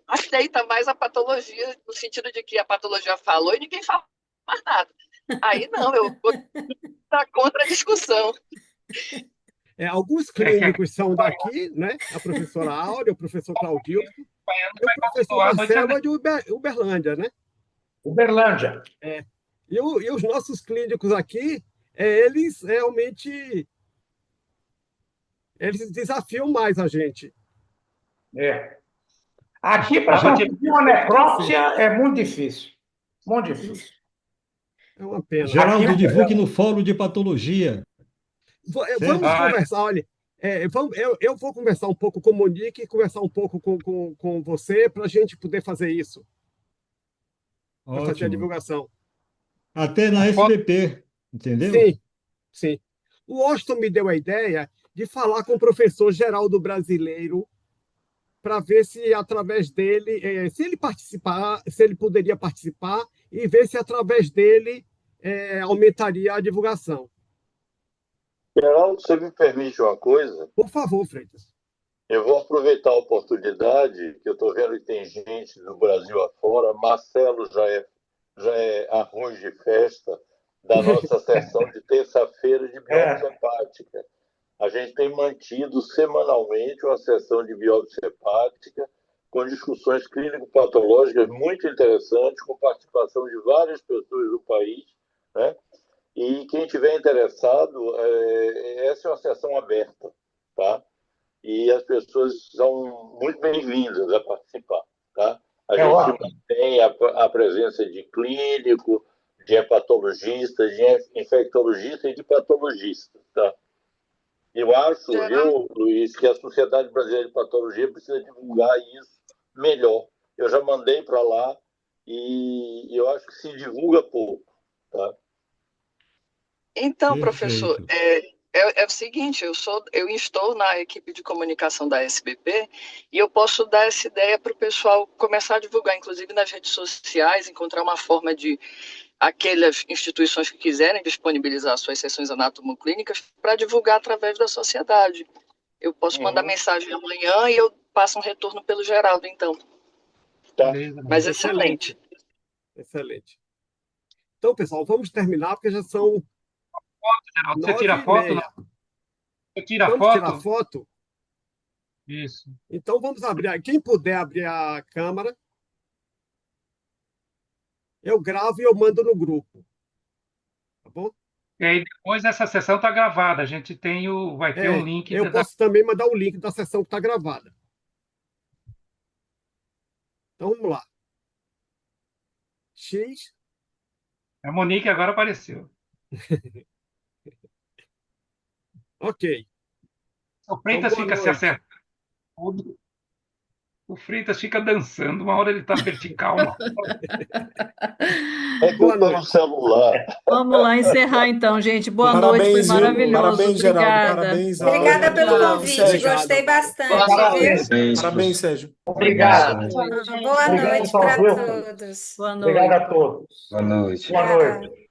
aceita mais a patologia, no sentido de que a patologia falou e ninguém fala mais nada. Aí não, eu vou estar contra a discussão. Alguns clínicos são daqui, né? A professora Áurea, o professor Claudio, e o professor Marcelo é de Uberlândia, né? Uberlândia. E os nossos clínicos aqui, eles realmente eles desafiam mais a gente. Aqui, para conseguir uma necrópsia, é muito difícil. Muito difícil. É uma pena. Geraldo, divulgue no Fórum de Patologia. Vamos conversar, olha. Eu vou conversar um pouco com o Monique, conversar um pouco com você, para a gente poder fazer isso. Para fazer a Ótimo. divulgação. Até na SBP, entendeu? Sim. O Washington me deu a ideia de falar com o professor Geraldo Brasileiro para ver se através dele, se ele poderia participar e ver se através dele aumentaria a divulgação. Geraldo, você me permite uma coisa? Por favor, Freitas. Eu vou aproveitar a oportunidade, que eu estou vendo que tem gente do Brasil afora. Marcelo já é arroz de festa da nossa sessão de terça-feira de biópsia hepática. A gente tem mantido semanalmente uma sessão de biópsia hepática com discussões clínico-patológicas muito interessantes, com participação de várias pessoas do país, né? E quem tiver interessado, essa é uma sessão aberta, tá? E as pessoas são muito bem-vindas a participar, tá? A gente mantém a presença de clínico, de hepatologista, de infectologista e de patologista, tá? Eu acho, Luiz, que a Sociedade Brasileira de Patologia precisa divulgar isso melhor. Eu já mandei para lá e eu acho que se divulga pouco, tá? Então, professor, é o seguinte, eu estou na equipe de comunicação da SBP e eu posso dar essa ideia para o pessoal começar a divulgar, inclusive nas redes sociais, encontrar uma forma de aquelas instituições que quiserem disponibilizar suas sessões anatomoclínicas para divulgar através da sociedade. Eu posso mandar mensagem amanhã e eu passo um retorno pelo Geraldo, então. Tá. Mas excelente. Excelente. Então, pessoal, vamos terminar, porque já são Geraldo, você tira foto? Você tira vamos foto? tirar foto? Isso. Então, vamos abrir. Quem puder abrir a câmera, eu gravo e eu mando no grupo. Tá bom? E aí, depois essa sessão está gravada. A gente vai ter um link. Eu posso também mandar o link da sessão que está gravada. Então, vamos lá. X. A Monique agora apareceu. Ok. O Freitas fica se acertando. O Freitas fica dançando. Uma hora ele está vertical. Boa noite no celular. Vamos lá encerrar então, gente. Boa noite, foi maravilhoso. Parabéns, Geraldo. Obrigada. Parabéns, Obrigada pelo convite, Sérgio. gostei bastante. Parabéns, Sérgio. Obrigado. Boa noite para todos. Boa noite. Obrigado a todos. Boa noite. Boa noite.